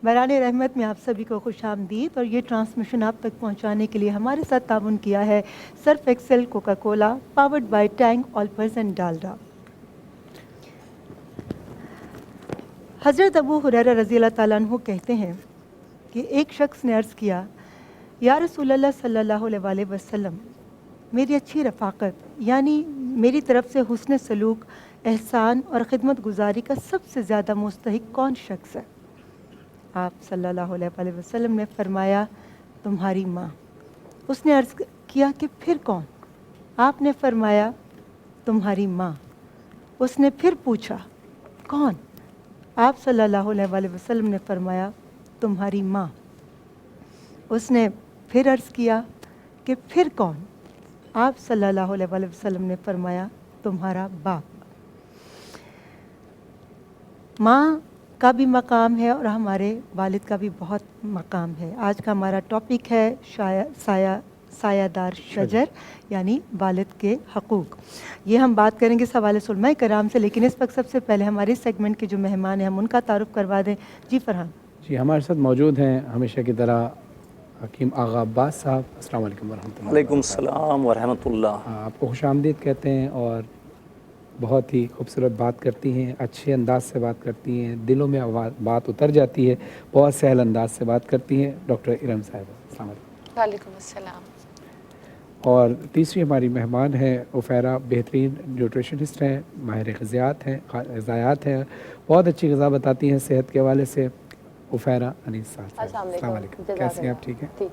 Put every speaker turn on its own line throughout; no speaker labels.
बहरान रहमत में आप सभी को खुश आमदीद। और ये ट्रांसमिशन आप तक पहुंचाने के लिए हमारे साथ ताउन किया है Surf Excel Coca Cola powered by Tang Olpers and Dalda. Hazrat Abu Huraira रज़ी अल्लाह ताला अन्हु कहते हैं कि एक शख्स ने अर्ज़ किया, या रसूलल्लाह सल्लल्लाहु अलैहि वसल्लम, मेरी अच्छी रफ़ाकत यानी मेरी तरफ से हुस्न सलूक, एहसान और ख़िदमत गुजारी का सबसे ज़्यादा मुस्तहिक कौन शख्स है? आप सल्लल्लाहु अलैहि वसल्लम ने फरमाया, तुम्हारी माँ। उसने अर्ज़ किया कि फिर कौन? आपने फरमाया, तुम्हारी माँ। उसने फिर पूछा, कौन? आप सल्लल्लाहु अलैहि वसल्लम ने फरमाया, तुम्हारी माँ। उसने फिर अर्ज़ किया कि फिर कौन? आप सल्लल्लाहु अलैहि वसल्लम ने फरमाया, तुम्हारा बाप। माँ का भी मकाम है और हमारे वालिद का भी बहुत मकाम है। आज का हमारा टॉपिक है सायादार शजर यानी वालिद के हकूक़। ये हम बात करेंगे इस हवाले से उलमाए कराम से, लेकिन इस वक्त सबसे पहले हमारे सेगमेंट के जो मेहमान हैं हम उनका तारुफ करवा दें। जी फरहान
जी, हमारे साथ मौजूद हैं हमेशा की तरह हकीम आगा अब्बास साहब। अस्सलाम वालेकुम वरहमतुल्लाह।
वालेकुम सलाम वरहमतुल्लाह।
आपको खुशामदीद कहते हैं और बहुत ही खूबसूरत बात करती हैं, अच्छे अंदाज से बात करती हैं, दिलों में बात उतर जाती है, बहुत सहल अंदाज से बात करती हैं डॉक्टर इरम साहिबा। अस्सलाम वालेकुम।
वालेकुम अस्सलाम।
और तीसरी हमारी मेहमान है उफैरा, बेहतरीन न्यूट्रिशनिस्ट हैं, माहिर ग़िज़ायात हैं, बहुत अच्छी ग़िज़ा बताती हैं सेहत के हवाले से। उफैरा अनीस साहब, अस्सलाम वालेकुम, कैसे हैं आप? ठीक हैं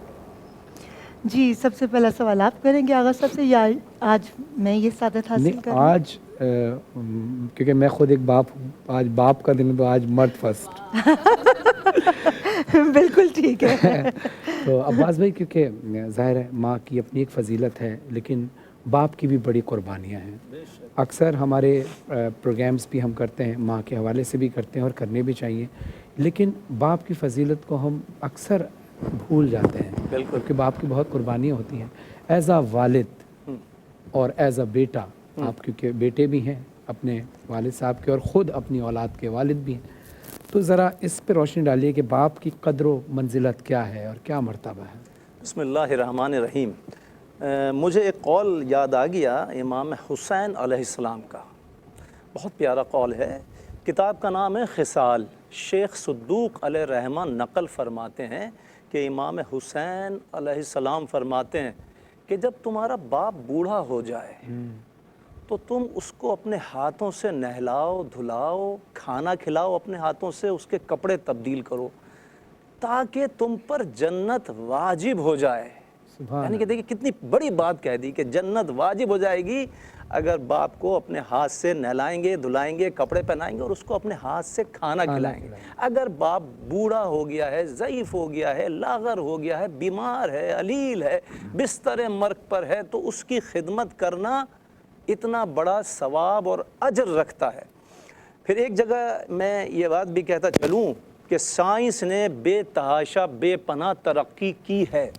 जी। सबसे पहला सवाल आप करेंगे आगा साहब से या आज मैं ये सादत हासिल करूं?
आज क्योंकि मैं खुद एक बाप हूँ, आज बाप का दिन है तो आज मर्द फर्स्ट।
बिल्कुल ठीक है।
तो अब्बास भाई, क्योंकि ज़ाहिर है माँ की अपनी एक फ़जीलत है, लेकिन बाप की भी बड़ी कुर्बानियाँ हैं। अक्सर हमारे प्रोग्राम्स भी हम करते हैं, माँ के हवाले से भी करते हैं और करने भी चाहिए, लेकिन बाप की फ़जीलत को हम अक्सर भूल जाते हैं।
बिल्कुल,
क्योंकि बाप की बहुत कुर्बानियाँ होती हैं। एज़ आ वालिद और एज़ आ बेटा, आप क्योंकि बेटे भी हैं अपने वालिद साहब के और ख़ुद अपनी औलाद के वालिद भी हैं, तो ज़रा इस पर रोशनी डालिए कि बाप की कदर व मंजिलत क्या है और क्या मर्तबा है।
बिस्मिल्लाहिर्रहमानिर्रहीम। मुझे एक कौल याद आ गया इमाम हुसैन अलैहिस्सलाम का, बहुत प्यारा कौल है। किताब का नाम है खिसाल। शेख सद्दूक़ अलैहिर्रहमान नक़ल फरमाते हैं कि इमाम हुसैन अलैहिस्सलाम फरमाते हैं कि जब तुम्हारा बाप बूढ़ा हो जाए तो तुम उसको अपने हाथों से नहलाओ, धुलाओ, खाना खिलाओ, अपने हाथों से उसके कपड़े तब्दील करो ताकि तुम पर जन्नत वाजिब हो जाए। यानी कि देखिए कितनी बड़ी बात कह दी कि जन्नत वाजिब हो जाएगी अगर बाप को अपने हाथ से नहलाएंगे, धुलाएंगे, कपड़े पहनाएंगे और उसको अपने हाथ से खाना खिलाएंगे। अगर बाप बूढ़ा हो गया है, ज़ईफ़ हो गया है, लागर हो गया है, बीमार है, अलील है, बिस्तर मर्ग पर है, तो उसकी खिदमत करना इतना बड़ा सवाब और अजर रखता है। फिर एक जगह मैं ये बात भी कहता चलूँ कि साइंस ने बेतहाशा बेपनाह तरक्की की है।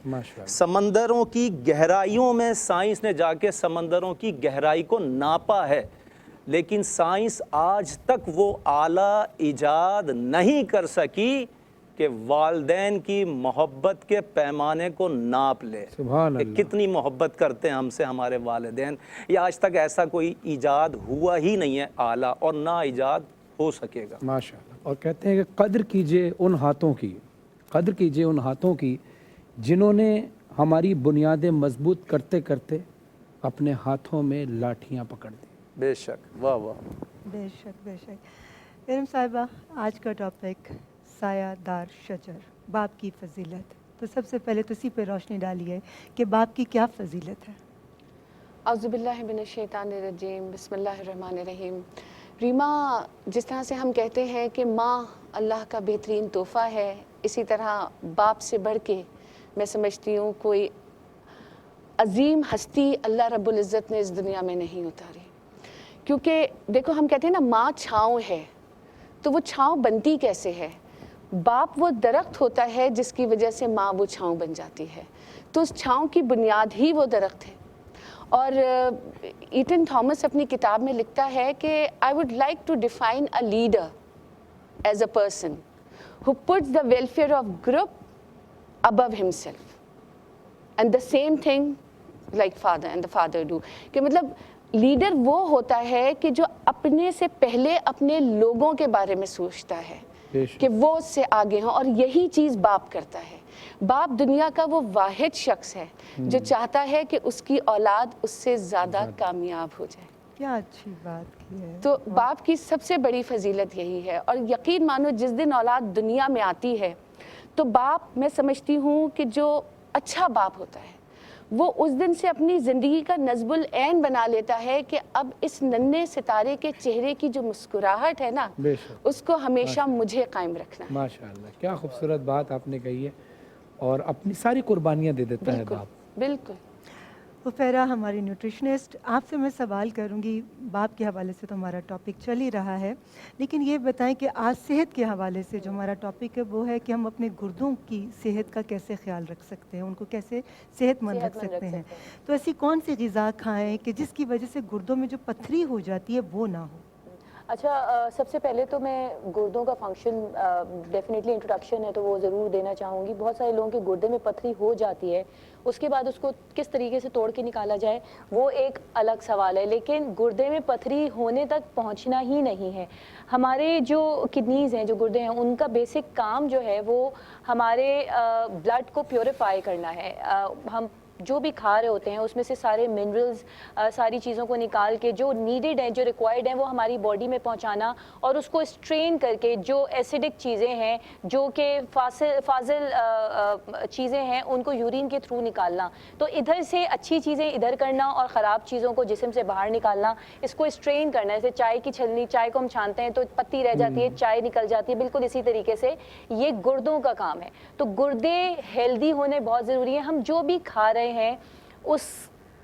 समंदरों की गहराइयों में साइंस ने जाके समंदरों की गहराई को नापा है, लेकिन साइंस आज तक वो आला इजाद नहीं कर सकी कि वालदैन की मोहब्बत के पैमाने को नाप ले कि कितनी मोहब्बत करते हैं हमसे हमारे वालिदैन। ये आज तक ऐसा कोई इजाद हुआ ही नहीं है आला, और ना इजाद हो सकेगा।
माशाअल्लाह। और कहते हैं कि कदर कीजिए उन हाथों की, कदर कीजिए उन हाथों की जिन्होंने हमारी बुनियादें मजबूत करते करते अपने हाथों में लाठियाँ पकड़ दी।
बेशक, वाह वाह,
बेशक बेशक। इरम साहिबा, आज का टॉपिक सायादार शजर, बाप की फ़जीलत। तो सबसे पहले तो इसी पे रोशनी डालिए कि बाप की क्या फ़जीलत है।
औज़ुबिल्लाहि मिनश्शैतानिर्रजीम, बिस्मिल्लाहिर्रहमानिर्रहीम। रीमा, जिस तरह से हम कहते हैं कि माँ अल्लाह का बेहतरीन तोहफ़ा है, इसी तरह बाप से बढ़ के मैं समझती हूँ कोई अजीम हस्ती अल्लाह रब्बुल इज़्ज़त ने इस दुनिया में नहीं उतारी। क्योंकि देखो, हम कहते हैं ना माँ छाँव है, तो वो छाँव बनती कैसे है? बाप वो दरख्त होता है जिसकी वजह से माँ वो छाँव बन जाती है, तो उस छाँव की बुनियाद ही वो दरख्त है। और ईटन थॉमस अपनी किताब में लिखता है कि I would like to define a leader as a person who puts the welfare of group above himself. And the same thing like father and the father do. کہ مطلب لیڈر وہ ہوتا ہے کہ جو اپنے سے پہلے اپنے لوگوں کے بارے میں سوچتا ہے کہ وہ اس سے آگے ہوں, اور یہی چیز باپ کرتا ہے. باپ دنیا کا وہ واحد شخص ہے جو چاہتا ہے کہ اس کی اولاد اس سے زیادہ کامیاب ہو جائے.
کیا اچھی بات کی ہے.
تو باپ کی سب سے بڑی فضیلت یہی ہے. اور یقین مانو جس دن اولاد دنیا میں آتی ہے تو باپ, میں سمجھتی ہوں کہ جو اچھا باپ ہوتا ہے وہ اس دن سے اپنی زندگی کا نصب العین بنا لیتا ہے کہ اب اس ننھے ستارے کے چہرے کی جو مسکراہٹ ہے نا, اس کو ہمیشہ مجھے قائم رکھنا ہے.
ماشاءاللہ, کیا خوبصورت بات آپ نے کہی ہے, اور اپنی ساری قربانیاں دے دیتا ہے باپ.
بالکل.
حفیرہ ہماری نیوٹریشنسٹ, آپ سے میں سوال کروں گی, باپ کے حوالے سے تو ہمارا ٹاپک چل ہی رہا ہے, لیکن یہ بتائیں کہ آج صحت کے حوالے سے جو ہمارا ٹاپک ہے وہ ہے کہ ہم اپنے گردوں کی صحت کا کیسے خیال رکھ سکتے ہیں, ان کو کیسے صحت مند رکھ سکتے ہیں. تو ایسی کون سی غذا کھائیں کہ جس کی وجہ سے گردوں میں جو پتھری ہو جاتی ہے وہ نہ ہو؟
اچھا, سب سے پہلے تو میں گردوں کا فنکشن ڈیفینیٹلی انٹروڈکشن ہے تو وہ ضرور دینا چاہوں گی. بہت سارے لوگوں کے گردے میں پتھری ہو جاتی ہے, اس کے بعد اس کو کس طریقے سے توڑ کے نکالا جائے وہ ایک الگ سوال ہے. لیکن گردے میں پتھری ہونے تک پہنچنا ہی نہیں ہے. ہمارے جو کڈنیز ہیں, جو گردے ہیں, ان کا بیسک کام جو ہے وہ ہمارے بلڈ کو پیوریفائی کرنا ہے. ہم جو بھی کھا رہے ہوتے ہیں اس میں سے سارے منرلز, ساری چیزوں کو نکال کے جو نیڈڈ ہیں, جو ریکوائرڈ ہیں, وہ ہماری باڈی میں پہنچانا, اور اس کو اسٹرین کر کے جو ایسیڈک چیزیں ہیں, جو کہ فاضل چیزیں ہیں, ان کو یورین کے تھرو نکالنا. تو ادھر سے اچھی چیزیں ادھر کرنا اور خراب چیزوں کو جسم سے باہر نکالنا, اس کو اسٹرین کرنا. جیسے چائے کی چھلنی, چائے کو ہم چھانتے ہیں تو پتی رہ جاتی ہے, چائے نکل جاتی ہے, بالکل اسی طریقے سے یہ گردوں کا کام ہے. تو گردے ہیلدی ہونے بہت ضروری ہے. ہم جو بھی کھا رہے ہیں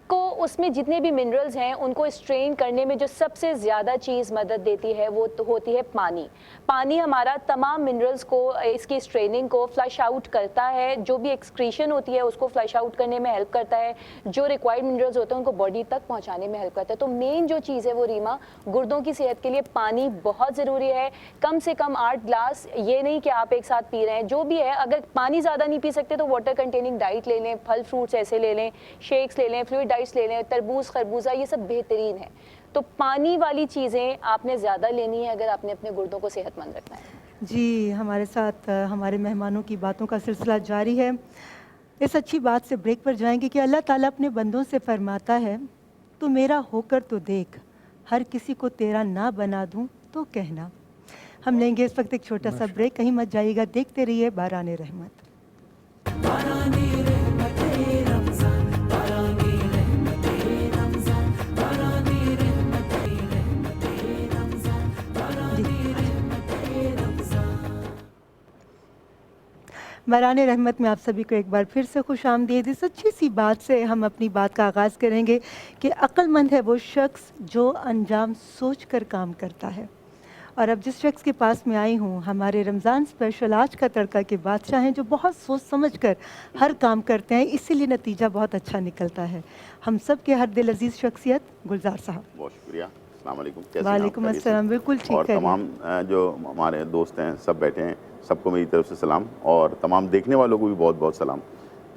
اس میں جتنے بھی منرلز ہیں ان کو اسٹرین کرنے میں جو سب سے زیادہ چیز مدد دیتی ہے وہ ہوتی ہے پانی. پانی ہمارا تمام منرلز کو, اس کی اسٹریننگ کو فلش آؤٹ کرتا ہے. جو بھی ایکسکریشن ہوتی ہے اس کو فلش آؤٹ کرنے میں ہیلپ کرتا ہے. جو ریکوائرڈ منرلز ہوتے ہیں ان کو باڈی تک پہنچانے میں ہیلپ کرتا ہے. تو مین جو چیز ہے وہ ریما, گردوں کی صحت کے لیے پانی بہت ضروری ہے. کم سے کم 8 گلاس, یہ نہیں کہ آپ ایک ساتھ پی رہے ہیں, جو بھی ہے. اگر پانی زیادہ نہیں پی سکتے تو واٹر کنٹیننگ ڈائٹ لے لیں, پھل فروٹس ایسے لے لیں, شیکس لے لیں, فلوئڈ ڈائٹس لے لیں, تربوز, خربوزہ, یہ سب بہترین ہے. تو پانی والی چیزیں آپ نے زیادہ لینی ہے اگر آپ نے اپنے گردوں کو صحت مند رکھنا ہے.
جی, ہمارے ساتھ ہمارے مہمانوں کی باتوں کا سلسلہ جاری ہے. اس اچھی بات سے بریک پر جائیں گے کہ اللہ تعالیٰ اپنے بندوں سے فرماتا ہے, تو میرا ہو کر تو دیکھ, ہر کسی کو تیرا نہ بنا دوں تو کہنا. ہم لیں گے اس وقت ایک چھوٹا سا بریک, کہیں مت جائیے گا, دیکھتے رہیے باران رحمت. باران رحمت میں آپ سبھی کو ایک بار پھر سے خوش آمدید. اس اچھی سی بات سے ہم اپنی بات کا آغاز کریں گے کہ عقل مند ہے وہ شخص جو انجام سوچ کر کام کرتا ہے. اور اب جس شخص کے پاس میں آئی ہوں, ہمارے رمضان اسپیشل آج کا تڑکا کے بادشاہ ہیں, جو بہت سوچ سمجھ کر ہر کام کرتے ہیں, اسی لیے نتیجہ بہت اچھا نکلتا ہے. ہم سب کے ہر دل عزیز شخصیت گلزار صاحب.
بہت شکریہ. السلام علیکم. کیسے ہیں آپ؟
وعلیکم السلام. بالکل ٹھیک ہے.
اور تمام جو ہمارے دوست ہیں سب بیٹھے ہیں, سب کو میری طرف سے سلام, اور تمام دیکھنے والوں کو بھی بہت بہت سلام.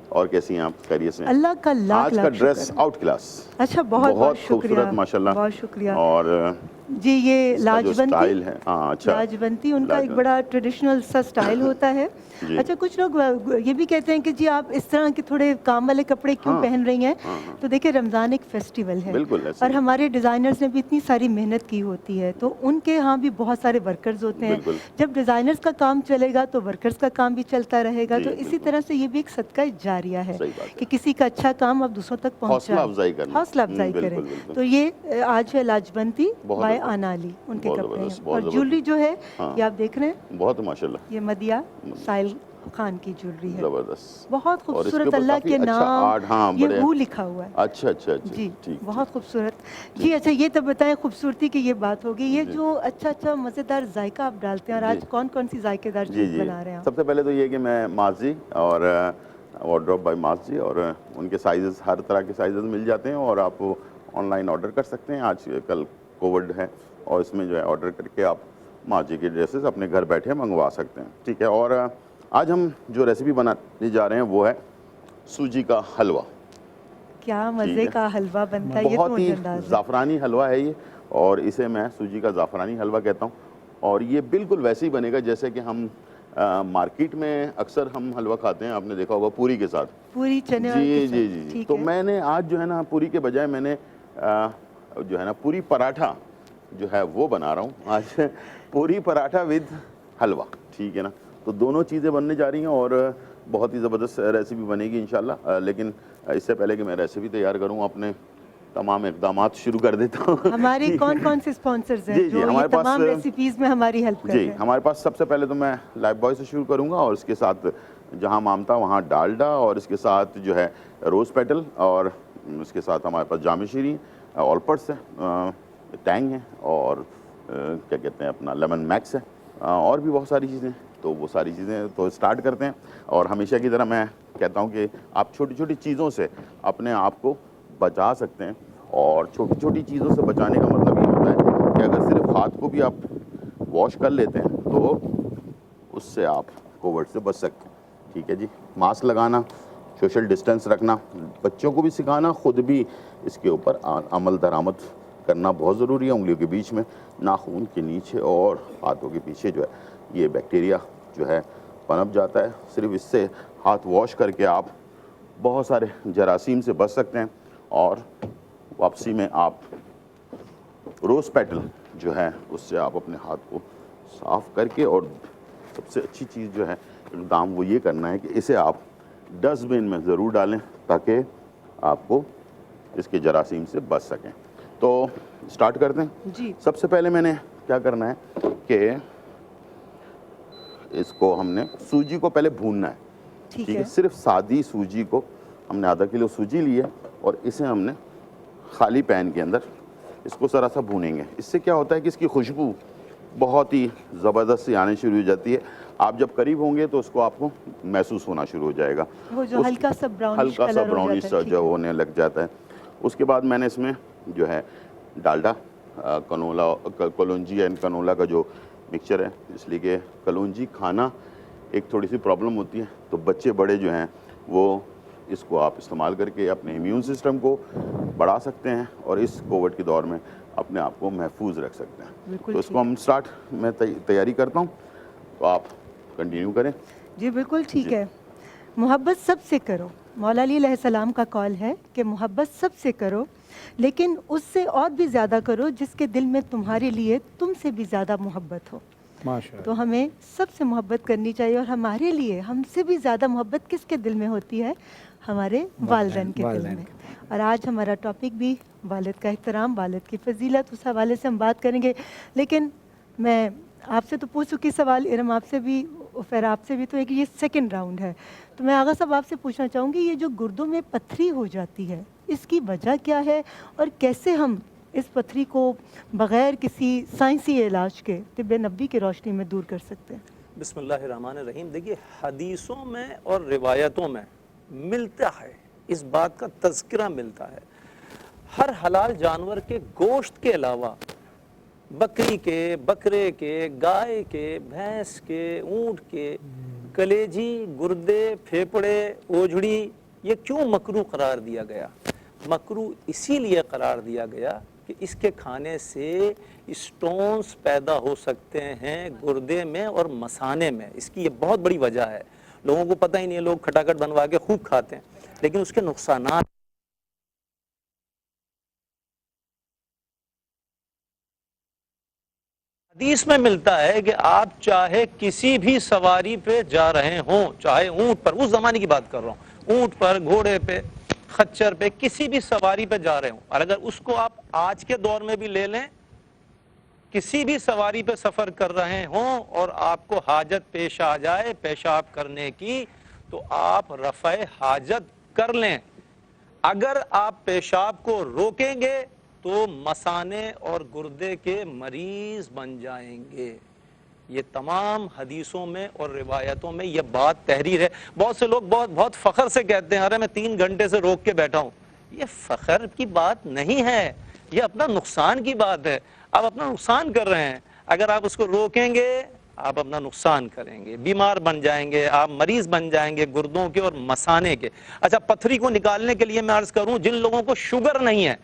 اور کیسی ہیں آپ؟ خیریت سے؟
اللہ کا لاکھ
آج کا ڈریس آؤٹ کلاس.
اچھا, بہت بہت
خوبصورت ماشاءاللہ.
بہت شکریہ.
اور
جی, یہ لاجونتی
ہے, ہاں اچھا,
لاجونتی ان کا ایک بڑا ٹریڈیشنل سا سٹائل ہوتا ہے. اچھا, کچھ لوگ یہ بھی کہتے ہیں کہ جی آپ اس طرح کے تھوڑے کام والے کپڑے کیوں پہن رہی ہیں. تو دیکھیں, رمضان ایک فیسٹیول ہے, اور ہمارے ڈیزائنرز نے بھی اتنی ساری محنت کی ہوتی ہے, تو ان کے ہاں بھی بہت سارے ورکرز ہوتے ہیں. جب ڈیزائنرز کا کام چلے گا تو ورکرز کا کام بھی چلتا رہے گا. تو اسی طرح سے یہ بھی ایک صدقہ جاریہ ہے کہ کسی کا اچھا کام آپ دوسروں تک پہنچائیں, حوصلہ افزائی کریں. تو یہ آج ہے لاجونتی بائے آنالی, ان کے کپڑے ہیں. اور جولری جو ہے یہ آپ دیکھ رہے ہیں,
بہت ماشاءاللہ,
یہ مدیہ سائل خان کی جولری ہے,
زبردست,
بہت خوبصورت. اللہ کے نام یہ وہ لکھا ہوا ہے.
اچھا اچھا
جی, بہت خوبصورت. جی اچھا, یہ تو بتائیں, خوبصورتی کی یہ بات ہوگی, یہ جو اچھا اچھا مزیدار ذائقہ آپ ڈالتے ہیں, اور آج کون کون سی ذائقے دار چیز بنا رہے ہیں؟
سب سے پہلے تو یہ کہ میں ماضی اور وارڈروب بائی ماضی, اور ان کے سائزز, ہر طرح کے سائزز مل جاتے ہیں, اور آپ آن لائن آرڈر کر سکتے ہیں. آج کل کووڈ ہے, اور اس میں جو ہے آرڈر کر کے آپ ماجی کے ڈریسز اپنے گھر بیٹھے منگوا سکتے ہیں. ٹھیک ہے. اور آج ہم جو ریسیپی بنانے جا رہے ہیں وہ ہے سوجی کا حلوہ.
کیا مزے کا حلوہ بنتا ہے, یہ تو
بہت ہی
مجھے انداز ہے.
زعفرانی حلوہ ہے یہ, اور اسے میں سوجی کا زعفرانی حلوہ کہتا ہوں. اور یہ بالکل ویسے ہی بنے گا جیسے کہ ہم مارکیٹ میں اکثر ہم حلوہ کھاتے ہیں, آپ نے دیکھا ہوگا پوری کے ساتھ.
پوری چنے
جی جی جی. تو میں نے آج جو ہے نا پوری کے بجائے میں نے جو ہے نا پوری پراٹھا جو ہے وہ بنا رہا ہوں آج. پوری پراٹھا ود حلوہ. ٹھیک ہے نا. تو دونوں چیزیں بننے جا رہی ہیں اور بہت ہی زبردست ریسیپی بنے گی انشاءاللہ. لیکن اس سے پہلے کہ میں ریسیپی تیار کروں اپنے تمام اقدامات شروع کر دیتا ہوں.
ہمارے کون کون سے اسپانسرز ہیں
جی
جو یہ تمام ریسیپیز میں ہماری ہیلپ کر رہے
جی
ہیں؟
ہمارے پاس سب سے پہلے تو میں لائف بوائے سے شروع کروں گا, اور اس کے ساتھ جہاں مامتا وہاں ڈالڈا, اور اس کے ساتھ جو ہے روز پیٹل, اور اس کے ساتھ ہمارے پاس جامع شیریں, آل پرس ہے, ٹینگ ہے, اور کیا کہتے ہیں اپنا لیمن میکس ہے, اور بھی بہت ساری چیزیں. تو وہ ساری چیزیں تو سٹارٹ کرتے ہیں. اور ہمیشہ کی طرح میں کہتا ہوں کہ آپ چھوٹی چھوٹی چیزوں سے اپنے آپ کو بچا سکتے ہیں. اور چھوٹی چھوٹی چیزوں سے بچانے کا مطلب یہ ہوتا ہے کہ اگر صرف ہاتھ کو بھی آپ واش کر لیتے ہیں تو اس سے آپ کووڈ سے بچ سکتے ہیں. ٹھیک ہے جی. ماسک لگانا, سوشل ڈسٹینس رکھنا, بچوں کو بھی سکھانا, خود بھی اس کے اوپر عمل درآمد کرنا بہت ضروری ہے. انگلیوں کے بیچ میں, ناخون کے نیچے اور ہاتھوں کے پیچھے جو ہے یہ بیکٹیریا جو ہے پنپ جاتا ہے. صرف اس سے ہاتھ واش کر کے آپ بہت سارے جراثیم سے بچ سکتے ہیں. اور واپسی میں آپ روز پیٹل جو ہے اس سے آپ اپنے ہاتھ کو صاف کر کے, اور سب سے اچھی چیز جو ہے اقدام وہ یہ کرنا ہے کہ اسے آپ ڈسٹ بن میں ضرور ڈالیں تاکہ آپ کو اس کے جراثیم سے بچ سکیں. تو سٹارٹ کرتے ہیں
جی.
سب سے پہلے میں نے کیا کرنا ہے کہ اس کو ہم نے سوجی کو پہلے بھوننا ہے. ٹھیک ہے. صرف سادی سوجی کو ہم نے آدھا کلو سوجی لی ہے, اور اسے ہم نے خالی پین کے اندر اس کو ذرا سا بھونیں گے. اس سے کیا ہوتا ہے کہ اس کی خوشبو بہت ہی زبردست سی آنے شروع ہو جاتی ہے. آپ جب قریب ہوں گے تو اس کو آپ کو محسوس ہونا شروع ہو جائے گا,
وہ جو ہلکا سا
براؤنش جو ہونے لگ جاتا ہے. اس کے بعد میں نے اس میں جو ہے ڈالڈا, کلونجی اینڈ کنولا کا جو مکسچر ہے, اس لیے کہ کلونجی کھانا ایک تھوڑی سی پرابلم ہوتی ہے, تو بچے بڑے جو ہیں وہ اس کو آپ استعمال کر کے اپنے امیون سسٹم کو بڑھا سکتے ہیں, اور اس کووڈ کے دور میں اپنے آپ کو محفوظ رکھ سکتے ہیں. تو اس کو ہم میں تیاری کرتا ہوں, تو آپ کنٹینیو کریں.
جی بالکل ٹھیک ہے. محبت سب سے کرو. مولا علی علیہ السلام کا قول ہے کہ محبت سب سے کرو, لیکن اس سے اور بھی زیادہ کرو جس کے دل میں تمہارے لیے تم سے بھی زیادہ محبت ہو. تو ہمیں سب سے محبت کرنی چاہیے, اور ہمارے لیے ہم سے بھی زیادہ محبت کس کے دل میں ہوتی ہے؟ ہمارے والدین کے دل میں. اور آج ہمارا ٹاپک بھی والد کا احترام, والد کی فضیلت, اس حوالے سے ہم بات کریں گے. لیکن میں آپ سے تو پوچھ چکی سوال, ارم آپ سے بھی, پھر آپ سے بھی, تو ایک یہ سیکنڈ راؤنڈ ہے. تو میں آغا صاحب آپ سے پوچھنا چاہوں گی, یہ جو گردوں میں پتھری ہو جاتی ہے اس کی وجہ کیا ہے, اور کیسے ہم اس پتھری کو بغیر کسی سائنسی علاج کے طب نبوی کی روشنی میں دور کر سکتے ہیں؟
بسم اللہ الرحمن الرحیم. دیکھیے, حدیثوں میں اور روایتوں میں ملتا ہے, اس بات کا تذکرہ ملتا ہے, ہر حلال جانور کے گوشت کے علاوہ بکری کے, بکرے کے, گائے کے, بھینس کے, اونٹ کے کلیجی, گردے, پھیپڑے, اوجھڑی, یہ کیوں مکروہ قرار دیا گیا؟ مکروہ اسی لیے قرار دیا گیا کہ اس کے کھانے سے اسٹونز پیدا ہو سکتے ہیں گردے میں اور مثانے میں. اس کی یہ بہت بڑی وجہ ہے, لوگوں کو پتہ ہی نہیں ہے, لوگ کھٹاکھٹ بنوا کے خوب کھاتے ہیں, لیکن اس کے نقصانات. حدیث میں ملتا ہے کہ آپ چاہے کسی بھی سواری پہ جا رہے ہوں, چاہے اونٹ پر, اس زمانے کی بات کر رہا ہوں, اونٹ پر, گھوڑے پہ, خچر پہ, کسی بھی سواری پہ جا رہے ہوں, اور اگر اس کو آپ آج کے دور میں بھی لے لیں, کسی بھی سواری پہ سفر کر رہے ہوں اور آپ کو حاجت پیش آ جائے پیشاب کرنے کی, تو آپ رفع حاجت کر لیں. اگر آپ پیشاب کو روکیں گے تو مثانے اور گردے کے مریض بن جائیں گے. یہ تمام حدیثوں میں اور روایتوں میں یہ بات تحریر ہے. بہت سے لوگ بہت فخر سے کہتے ہیں, ارے میں 3 گھنٹے سے روک کے بیٹھا ہوں. یہ فخر کی بات نہیں ہے, یہ اپنا نقصان کی بات ہے. آپ اپنا نقصان کر رہے ہیں. اگر آپ اس کو روکیں گے آپ اپنا نقصان کریں گے، بیمار بن جائیں گے، آپ مریض بن جائیں گے گردوں کے اور مثانے کے۔ اچھا پتھری کو نکالنے کے لیے میں عرض کروں، جن لوگوں کو شوگر نہیں ہے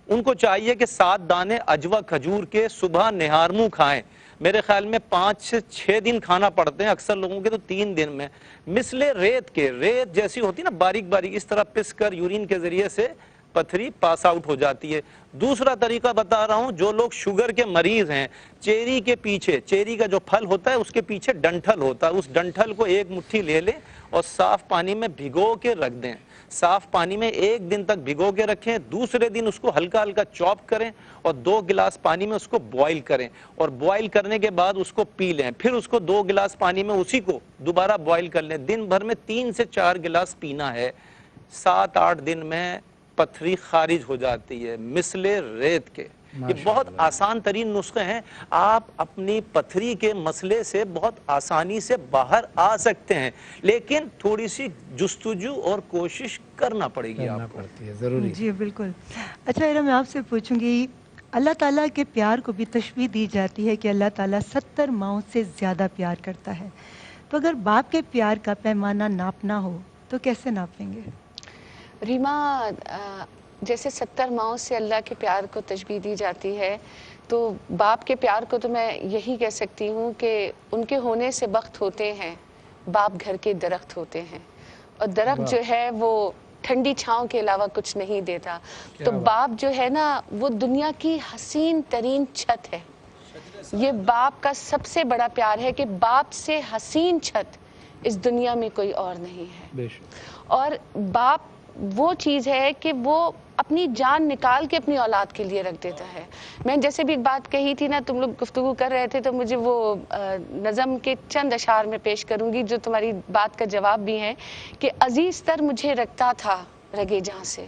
ان کو چاہیے کہ 7 دانے عجوہ کھجور کے صبح نہار منہ کھائیں۔ میرے خیال میں 5 سے 6 دن کھانا پڑتے ہیں، اکثر لوگوں کے تو 3 دن میں۔ مثل ریت کے، ریت جیسی ہوتی نا باریک باریک، اس طرح پس کر یورین کے ذریعے سے پتھری پاس آؤٹ ہو جاتی ہے۔ دوسرا طریقہ بتا رہا ہوں، جو لوگ شوگر کے مریض ہیں، چیری کے پیچھے، چیری کا جو پھل ہوتا ہے اس کے پیچھے ڈنٹھل ہوتا ہے، اس ڈنٹھل کو 1 مٹھی لے لیں اور صاف پانی میں بھگو کے رکھ دیں۔ صاف پانی میں 1 دن تک بھگو کے رکھیں، دوسرے دن اس کو ہلکا ہلکا چاپ کریں اور 2 گلاس پانی میں اس کو بوائل کریں، اور بوائل کرنے کے بعد اس کو پی لیں، پھر اس کو 2 گلاس پانی میں اسی کو دوبارہ بوائل کر لیں۔ دن بھر میں 3 سے 4 گلاس پینا ہے، 7-8 دن میں پتھری خارج ہو جاتی ہے مثل ریت کے۔ یہ بہت آسان ترین نسخے ہیں، آپ اپنی پتھری کے مسئلے سے بہت آسانی سے باہر آ سکتے ہیں، لیکن تھوڑی سی جستجو اور کوشش کرنا پڑے گی آپ کو۔
پڑتی ہے ضروری۔
جی بالکل۔ اچھا ایرا، میں آپ سے پوچھوں گی، اللہ تعالیٰ کے پیار کو بھی تشبیہ دی جاتی ہے کہ اللہ تعالیٰ 70 ماؤں سے زیادہ پیار کرتا ہے، تو اگر باپ کے پیار کا پیمانہ ناپنا ہو تو کیسے ناپیں گے؟
ریما، جیسے 70 ماؤں سے اللہ کے پیار کو تشبیہ دی جاتی ہے، تو باپ کے پیار کو تو میں یہی کہہ سکتی ہوں کہ ان کے ہونے سے بخت ہوتے ہیں، باپ گھر کے درخت ہوتے ہیں، اور درخت جو ہے وہ ٹھنڈی چھاؤں کے علاوہ کچھ نہیں دیتا۔ تو باپ جو ہے نا وہ دنیا کی حسین ترین چھت ہے۔ یہ باپ کا سب سے بڑا پیار ہے کہ باپ سے حسین چھت اس دنیا میں کوئی اور نہیں ہے۔
بے شک۔
اور باپ وہ چیز ہے کہ وہ اپنی جان نکال کے اپنی اولاد کے لیے رکھ دیتا ہے۔ میں جیسے بھی ایک بات کہی تھی نا، تم لوگ گفتگو کر رہے تھے، تو مجھے وہ نظم کے چند اشعار میں پیش کروں گی جو تمہاری بات کا جواب بھی ہیں، کہ عزیز تر مجھے رکھتا تھا رگے جہاں سے،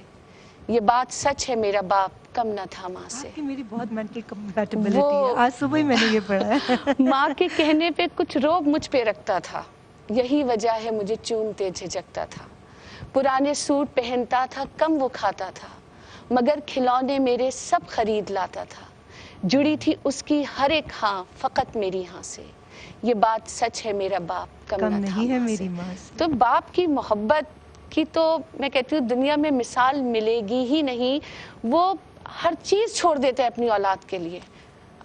یہ بات سچ ہے میرا باپ کم نہ تھا ماں سے۔
آپ کی میری بہت مینٹل کمپیٹیبلٹی ہے، آج صبح ہی میں نے یہ پڑھا ہے۔
ماں کے کہنے پہ کچھ روب مجھ پہ رکھتا تھا، یہی وجہ ہے مجھے چومتے جھجکتا تھا۔ پرانے سوٹ پہنتا تھا، کم وہ کھاتا تھا، مگر کھلونے میرے سب خرید لاتا تھا۔ جڑی تھی اس کی ہر ایک ہاں فقط میری ہاں سے، یہ بات سچ ہے میرا باپ کم نہ تھا
نہیں ہے
ماں
میری
سے۔
ماں سے۔
تو باپ کی محبت کی تو میں کہتی ہوں دنیا میں مثال ملے گی ہی نہیں۔ وہ ہر چیز چھوڑ دیتا ہے اپنی اولاد کے لیے،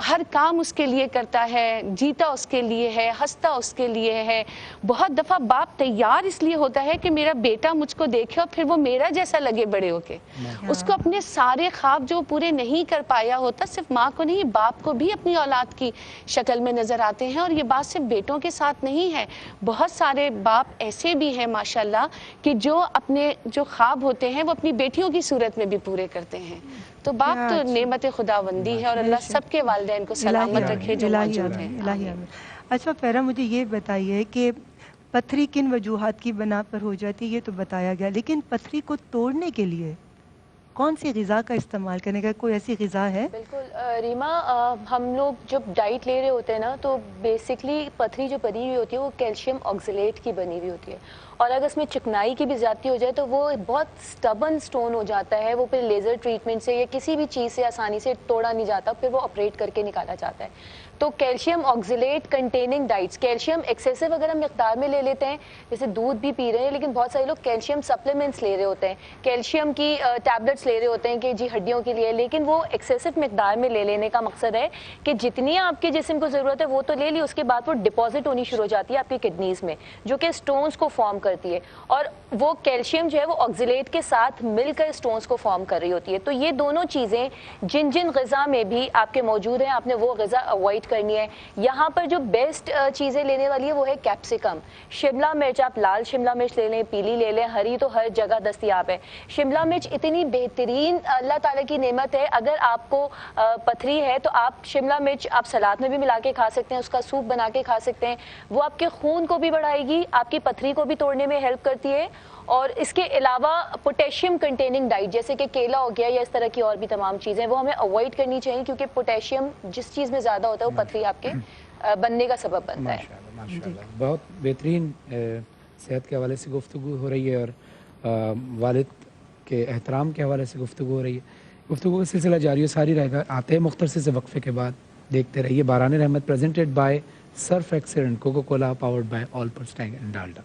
ہر کام اس کے لیے کرتا ہے، جیتا اس کے لیے ہے، ہنستا اس کے لیے ہے۔ بہت دفعہ باپ تیار اس لیے ہوتا ہے کہ میرا بیٹا مجھ کو دیکھے اور پھر وہ میرا جیسا لگے بڑے ہو کے۔ اس کو اپنے سارے خواب جو پورے نہیں کر پایا ہوتا، صرف ماں کو نہیں باپ کو بھی اپنی اولاد کی شکل میں نظر آتے ہیں۔ اور یہ بات صرف بیٹوں کے ساتھ نہیں ہے، بہت سارے باپ ایسے بھی ہیں ماشاءاللہ کہ جو اپنے جو خواب ہوتے ہیں وہ اپنی بیٹیوں کی صورت میں بھی پورے کرتے ہیں۔ تو باپ تو نعمت خداوندی ہے، اور اللہ سب کے والدین کو سلامت رکھے جو موجود ہیں۔
الہی آمین۔ اچھا پیرا، مجھے یہ بتائیے کہ پتھری کن وجوہات کی بنا پر ہو جاتی ہے یہ تو بتایا گیا، لیکن پتھری کو توڑنے کے لیے کون سی غذا کا استعمال کرنے کا، کوئی ایسی غذا ہے؟
بالکل ریما، ہم لوگ جب ڈائٹ لے رہے ہوتے ہیں نا تو بیسکلی پتھری جو بنی ہوئی ہوتی ہے وہ کیلشیم آکزیلیٹ کی بنی ہوئی ہوتی ہے، اور اگر اس میں چکنائی کی بھی زیادتی ہو جائے تو وہ بہت سٹبن سٹون ہو جاتا ہے، وہ پھر لیزر ٹریٹمنٹ سے یا کسی بھی چیز سے آسانی سے توڑا نہیں جاتا، پھر وہ آپریٹ کر کے نکالا جاتا ہے۔ تو calcium oxalate containing diets, calcium excessive اگر ہم مقدار میں لے لیتے ہیں، جیسے دودھ بھی پی رہے ہیں، لیکن بہت سارے لوگ کیلشیم سپلیمنٹس لے رہے ہوتے ہیں، کیلشیم کی ٹیبلٹس لے رہے ہوتے ہیں کہ جی ہڈیوں کے لیے، لیکن وہ ایکسیسو مقدار میں لے لینے کا مقصد ہے کہ جتنی آپ کے جسم کو ضرورت ہے وہ تو لے لی، اس کے بعد وہ ڈپازٹ ہونی شروع ہو جاتی ہے آپ کی کڈنیز میں، جو کہ سٹونز کو فارم کرتی ہے، اور وہ کیلشیم جو ہے وہ آکزیلیٹ کے ساتھ مل کر سٹونز کو فارم کر رہی ہوتی ہے۔ تو یہ دونوں چیزیں جن غذا میں بھی آپ کے موجود ہیں، آپ نے وہ غذا اوائڈ کرنی ہے۔ یہاں پر جو بیسٹ چیزیں لینے والی ہے وہ ہے کیپسیکم، شملہ مرچ، آپ لال شملہ مرچ لے لیں، پیلی لے لیں، ہری تو ہر جگہ دستیاب ہے۔ شملہ مرچ اتنی بہترین اللہ تعالیٰ کی نعمت ہے، اگر آپ کو پتھری ہے تو آپ شملہ مرچ آپ سلاد میں بھی ملا کے کھا سکتے ہیں، اس کا سوپ بنا کے کھا سکتے ہیں، وہ آپ کے خون کو بھی بڑھائے گی، آپ کی پتھری کو بھی توڑنے میں ہیلپ کرتی ہے۔ اور اس کے علاوہ پوٹیشیم کنٹیننگ ڈائٹ جیسے کہ کیلا ہو گیا یا اس طرح کی اور بھی تمام چیزیں وہ ہمیں اوائڈ کرنی چاہیے، کیونکہ پوٹیشیم جس چیز میں زیادہ ہوتا ہے وہ پتھری آپ کے بننے کا سبب بنتا ہے۔
ماشاءاللہ بہت بہترین صحت کے حوالے سے گفتگو ہو رہی ہے، اور والد کے احترام کے حوالے سے گفتگو ہو رہی ہے۔ گفتگو کا سلسلہ جاری و ساری رہے گا، آتے ہیں مختصر سے وقفے کے بعد، देखते रहिए Baran Rahmat presented by Surf Excel and Coca Cola powered by Olpers tank and Dalda.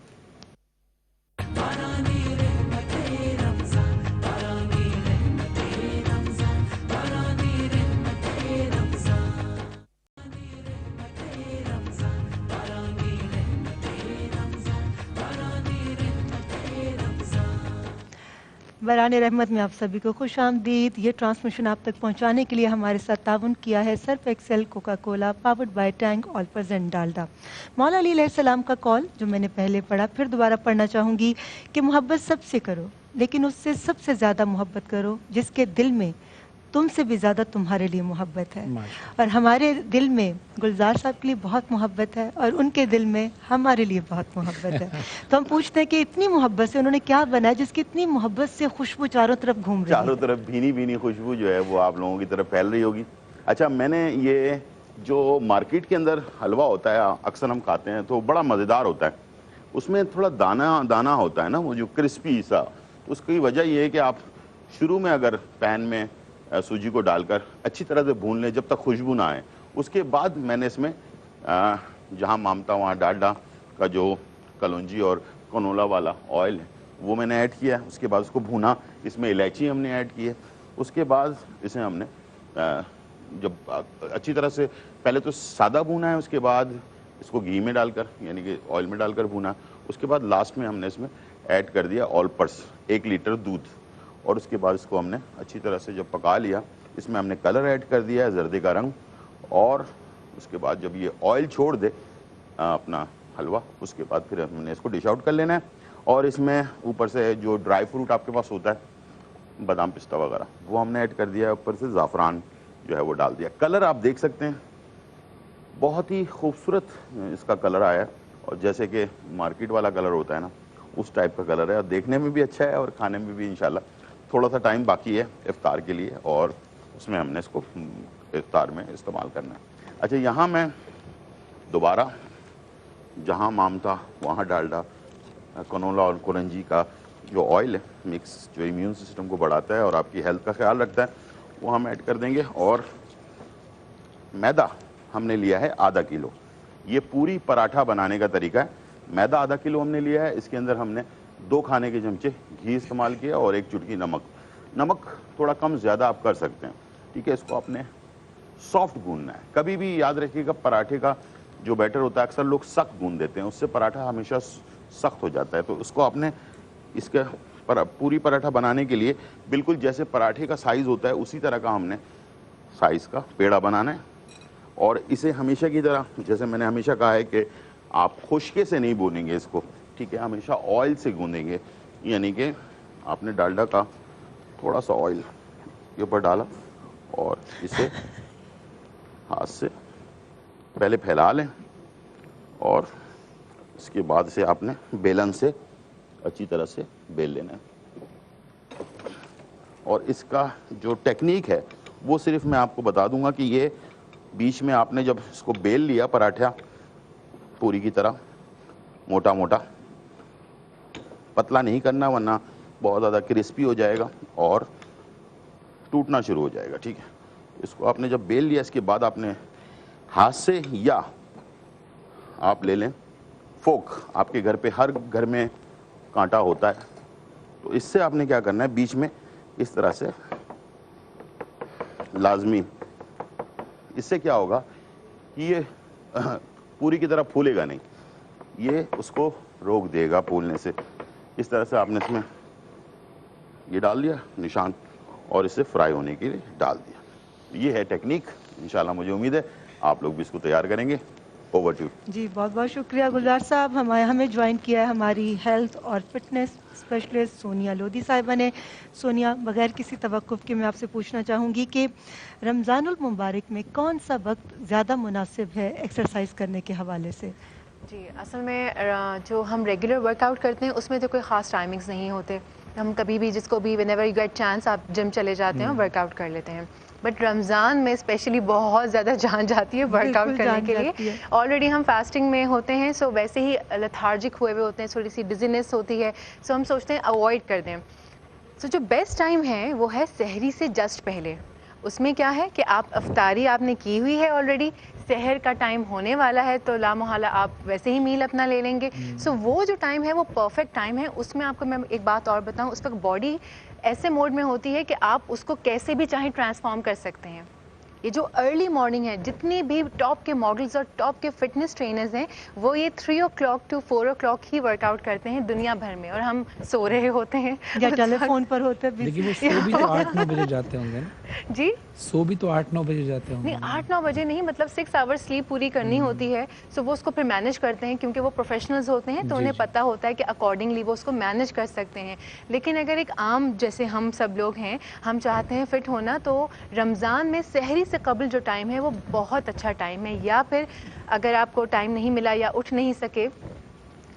Baran Rahmat में आप सभी को खुश आमदीद। ये ट्रांसमिशन आप तक पहुंचाने के लिए हमारे साथ ताउन किया है Surf Excel Coca Cola powered by Tang all present Dalda. Maula Ali अलैहिस्सलाम का कॉल जो मैंने पहले पढ़ा फिर दोबारा पढ़ना चाहूँगी कि मोहब्बत सबसे करो लेकिन उससे सबसे ज़्यादा मोहब्बत करो जिसके दिल में तुमसे भी ज़्यादा तुम्हारे लिए मोहब्बत है। और हमारे दिल में गुलजार साहब के लिए बहुत मोहब्बत है और उनके दिल में हमारे लिए बहुत मोहब्बत है। तो हम पूछते हैं कि इतनी मोहब्बत से उन्होंने क्या बनाया जिसकी इतनी मोहब्बत से खुशबू चारों तरफ घूम रही है?
चारों तरफ भीनी भीनी खुशबू जो है वो आप लोगों की तरफ फैल रही होगी। अच्छा, मैंने ये जो मार्केट के अंदर हलवा होता है अक्सर हम खाते हैं तो बड़ा मज़ेदार होता है, उसमें थोड़ा दाना दाना होता है ना, वो जो क्रिस्पी सा। उसकी वजह ये है कि आप शुरू में अगर पैन में सूजी को डालकर अच्छी तरह से भून लें जब तक खुशबू ना आए। उसके बाद मैंने इसमें जहाँ मामता वहाँ डालडा का जो कलौंजी और कनोला वाला ऑयल है वो मैंने ऐड किया। उसके बाद उसको भूना, इसमें इलायची हमने ऐड की है। उसके बाद इसे हमने जब अच्छी तरह से पहले तो सादा भूना है, उसके बाद इसको घी में डालकर यानी कि ऑयल में डालकर भूना। उसके बाद लास्ट में हमने इसमें ऐड कर दिया ऑल पर्स 1 लीटर दूध। और उसके बाद इसको हमने अच्छी तरह से जब पका लिया, इसमें हमने कलर ऐड कर दिया है जर्दे का रंग। और उसके बाद जब ये ऑयल छोड़ दे अपना हलवा, उसके बाद फिर हमने इसको डिश आउट कर लेना है। और इसमें ऊपर से जो ड्राई फ्रूट आपके पास होता है, बादाम पिस्ता वगैरह, वो हमने ऐड कर दिया है। ऊपर से ज़ाफ़रान जो है वो डाल दिया। कलर आप देख सकते हैं, बहुत ही खूबसूरत इसका कलर आया है। और जैसे कि मार्केट वाला कलर होता है ना, उस टाइप का कलर है। और देखने में भी अच्छा है और खाने में भी इंशाल्लाह। थोड़ा सा टाइम बाकी है इफ्तार के लिए और उसमें हमने इसको इफ्तार में इस्तेमाल करना है। अच्छा, यहाँ मैं दोबारा जहाँ मामता वहाँ डालडा, कनोला और कुरंजी का जो ऑयल है मिक्स, जो इम्यून सिस्टम को बढ़ाता है और आपकी हेल्थ का ख्याल रखता है, वो हम ऐड कर देंगे। और मैदा हमने लिया है आधा किलो। ये पूरी पराठा बनाने का तरीका है। मैदा आधा किलो हमने लिया है। इसके अंदर हमने 2 खाने के चमचे घी इस्तेमाल किया और 1 चुटकी नमक। नमक थोड़ा कम ज़्यादा आप कर सकते हैं, ठीक है। इसको आपने सॉफ्ट गूंदना है। कभी भी याद रखिएगा, पराठे का जो बैटर होता है अक्सर लोग सख्त गूंद देते हैं, उससे पराठा हमेशा सख्त हो जाता है। तो उसको आपने इसका पूरी पराठा बनाने के लिए बिल्कुल जैसे पराठे का साइज़ होता है उसी तरह का हमने साइज़ का पेड़ा बनाना है। और इसे हमेशा की तरह, जैसे मैंने हमेशा कहा है कि आप खुशके से नहीं भूनेंगे इसको, ठीक है, हमेशा ऑयल से गूंदेंगे। यानी कि आपने डालडा का थोड़ा सा ऑयल के ऊपर डाला और इसे हाथ से पहले फैला लें और इसके बाद से आपने बेलन से अच्छी तरह से बेल लेना है। और इसका जो टेक्निक है वो सिर्फ मैं आपको बता दूंगा कि ये बीच में आपने जब इसको बेल लिया पराठा पूरी की तरह मोटा मोटा, पतला नहीं करना वरना बहुत ज़्यादा क्रिस्पी हो जाएगा और टूटना शुरू हो जाएगा, ठीक है। इसको आपने जब बेल लिया, इसके बाद आपने हाथ से या आप ले लें फोक, आपके घर पे हर घर में कांटा होता है, तो इससे आपने क्या करना है, बीच में इस तरह से लाजमी, इससे क्या होगा कि ये पूरी की तरह फूलेगा नहीं, ये उसको रोक देगा फूलने से। इस तरह से आपने इसमें ये डाल दिया निशान और इसे फ्राई होने के लिए डाल दिया। ये है टेक्निक। इंशाल्लाह मुझे उम्मीद है आप लोग भी इसको तैयार करेंगे। ओवर टू
जी, बहुत बहुत शुक्रिया गुलजार साहब। हमें ज्वाइन किया है हमारी हेल्थ और फिटनेस स्पेशलिस्ट सोनिया लोधी साहिबा ने। सोनिया, बगैर किसी तवक्कुफ के मैं आपसे पूछना चाहूँगी कि रमज़ानुल मुबारक में कौन सा वक्त ज़्यादा मुनासिब है एक्सरसाइज करने के हवाले से?
जी, असल में जो हम रेगुलर वर्कआउट करते हैं उसमें तो कोई ख़ास टाइमिंग्स नहीं होते। हम कभी भी जिसको भी व्हेनेवर यू गेट चांस आप जिम चले जाते हैं और वर्कआउट कर लेते हैं। बट रमज़ान में स्पेशली बहुत ज़्यादा जान जाती है वर्कआउट करने के लिए। ऑलरेडी हम फास्टिंग में होते हैं, सो वैसे ही लेथार्जिक हुए होते हैं, थोड़ी सी डिजीनेस होती है, सो हम सोचते हैं अवॉइड कर दें। सो जो बेस्ट टाइम है वो है सहरी से जस्ट पहले। उसमें क्या है कि आप अफ्तारी आपने की हुई है ऑलरेडी, सहर का टाइम होने वाला है तो ला मुहाला आप वैसे ही मील अपना ले लेंगे। सो वो जो टाइम है वो परफेक्ट टाइम है। उसमें आपको मैं एक बात और बताऊं, उस वक्त बॉडी ऐसे मोड में होती है कि आप उसको कैसे भी चाहें ट्रांसफॉर्म कर सकते हैं। ये जो अर्ली मॉर्निंग है, जितने भी टॉप के मॉडल्स और टॉप के फिटनेस ट्रेनर्स हैं वो ये 3 o'clock to 4 o'clock he workout करते हैं दुनिया भर में, और हम सो रहे होते हैं
या टेलीफोन पर होते हैं।
लेकिन वो सो भी तो 8-9 बजे जाते होंगे ना?
जी
सो भी तो 8-9 बजे जाते होंगे
नहीं,
ना?
8-9 बजे नहीं, मतलब 6 आवर्स स्लीप पूरी करनी होती है। सो वो उसको फिर मैनेज करते हैं क्योंकि वो प्रोफेशनल्स होते हैं, तो
जी,
उन्हें
जी।
पता होता है कि अकॉर्डिंगली वो उसको मैनेज कर सकते हैं। लेकिन अगर एक आम जैसे हम सब लोग हैं, हम चाहते हैं फिट होना, तो रमज़ान में सहरी से कबल जो टाइम है वो बहुत अच्छा टाइम है। या फिर अगर आपको टाइम नहीं मिला या उठ नहीं सके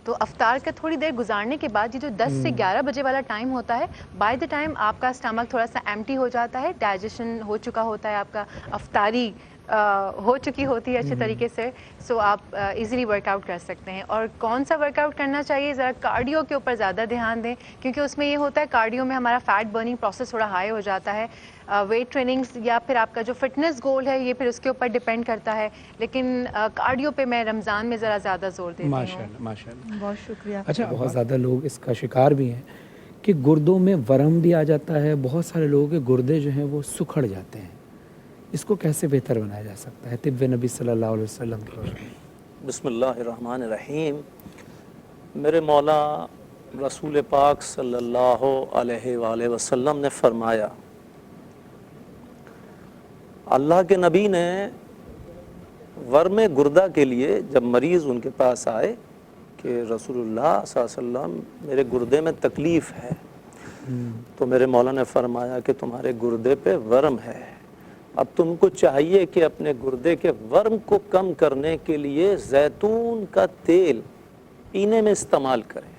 तो अफ्तार का थोड़ी देर गुजारने के बाद ये जो 10 से 11 बजे वाला टाइम होता है, बाय द टाइम आपका स्टमक थोड़ा सा एम्प्टी हो जाता है, डाइजेशन हो चुका होता है, आपका अफ्तारी हो चुकी होती है अच्छे तरीके से, सो आप इजीली वर्कआउट कर सकते हैं। और कौन सा वर्कआउट करना चाहिए, ज़रा कार्डियो के ऊपर ज़्यादा ध्यान दें, क्योंकि उसमें ये होता है कार्डियो में हमारा फैट बर्निंग प्रोसेस थोड़ा हाई हो जाता है। वेट ट्रेनिंग्स या फिर आपका जो फिटनेस गोल है ये फिर उसके ऊपर डिपेंड करता है, लेकिन कार्डियो पे मैं रमज़ान में ज़रा ज़्यादा जोर देती हूँ।
माशाल्लाह, माशाल्लाह।
बहुत शुक्रिया।
अच्छा, बहुत ज़्यादा लोग इसका शिकार भी हैं कि गुर्दों में वर्म भी आ जाता है, बहुत सारे लोगों के गुर्दे जो हैं वो सुखड़ जाते हैं। इसको कैसे बेहतर बनाया जा सकता है तिब्बे नबी सल्लल्लाहु अलैहि वसल्लम की रोशनी में?
बिस्मिल्लाहिर्रहमानिर्रहीम। मेरे मौला रसूल पाक सल्लल्लाहु अलैहि वसल्लम ने फरमाया, अल्लाह के नबी ने वर्म गुर्दा के लिए जब मरीज़ उनके पास आए कि रसूलुल्लाह सल्लल्लाहु अलैहि वसल्लम मेरे गुर्दे में तकलीफ़ है, तो मेरे मौला ने फरमाया कि तुम्हारे गुर्दे पे वर्म है, अब तुमको चाहिए कि अपने गुर्दे के वर्म को कम करने के लिए जैतून का तेल पीने में इस्तेमाल करें।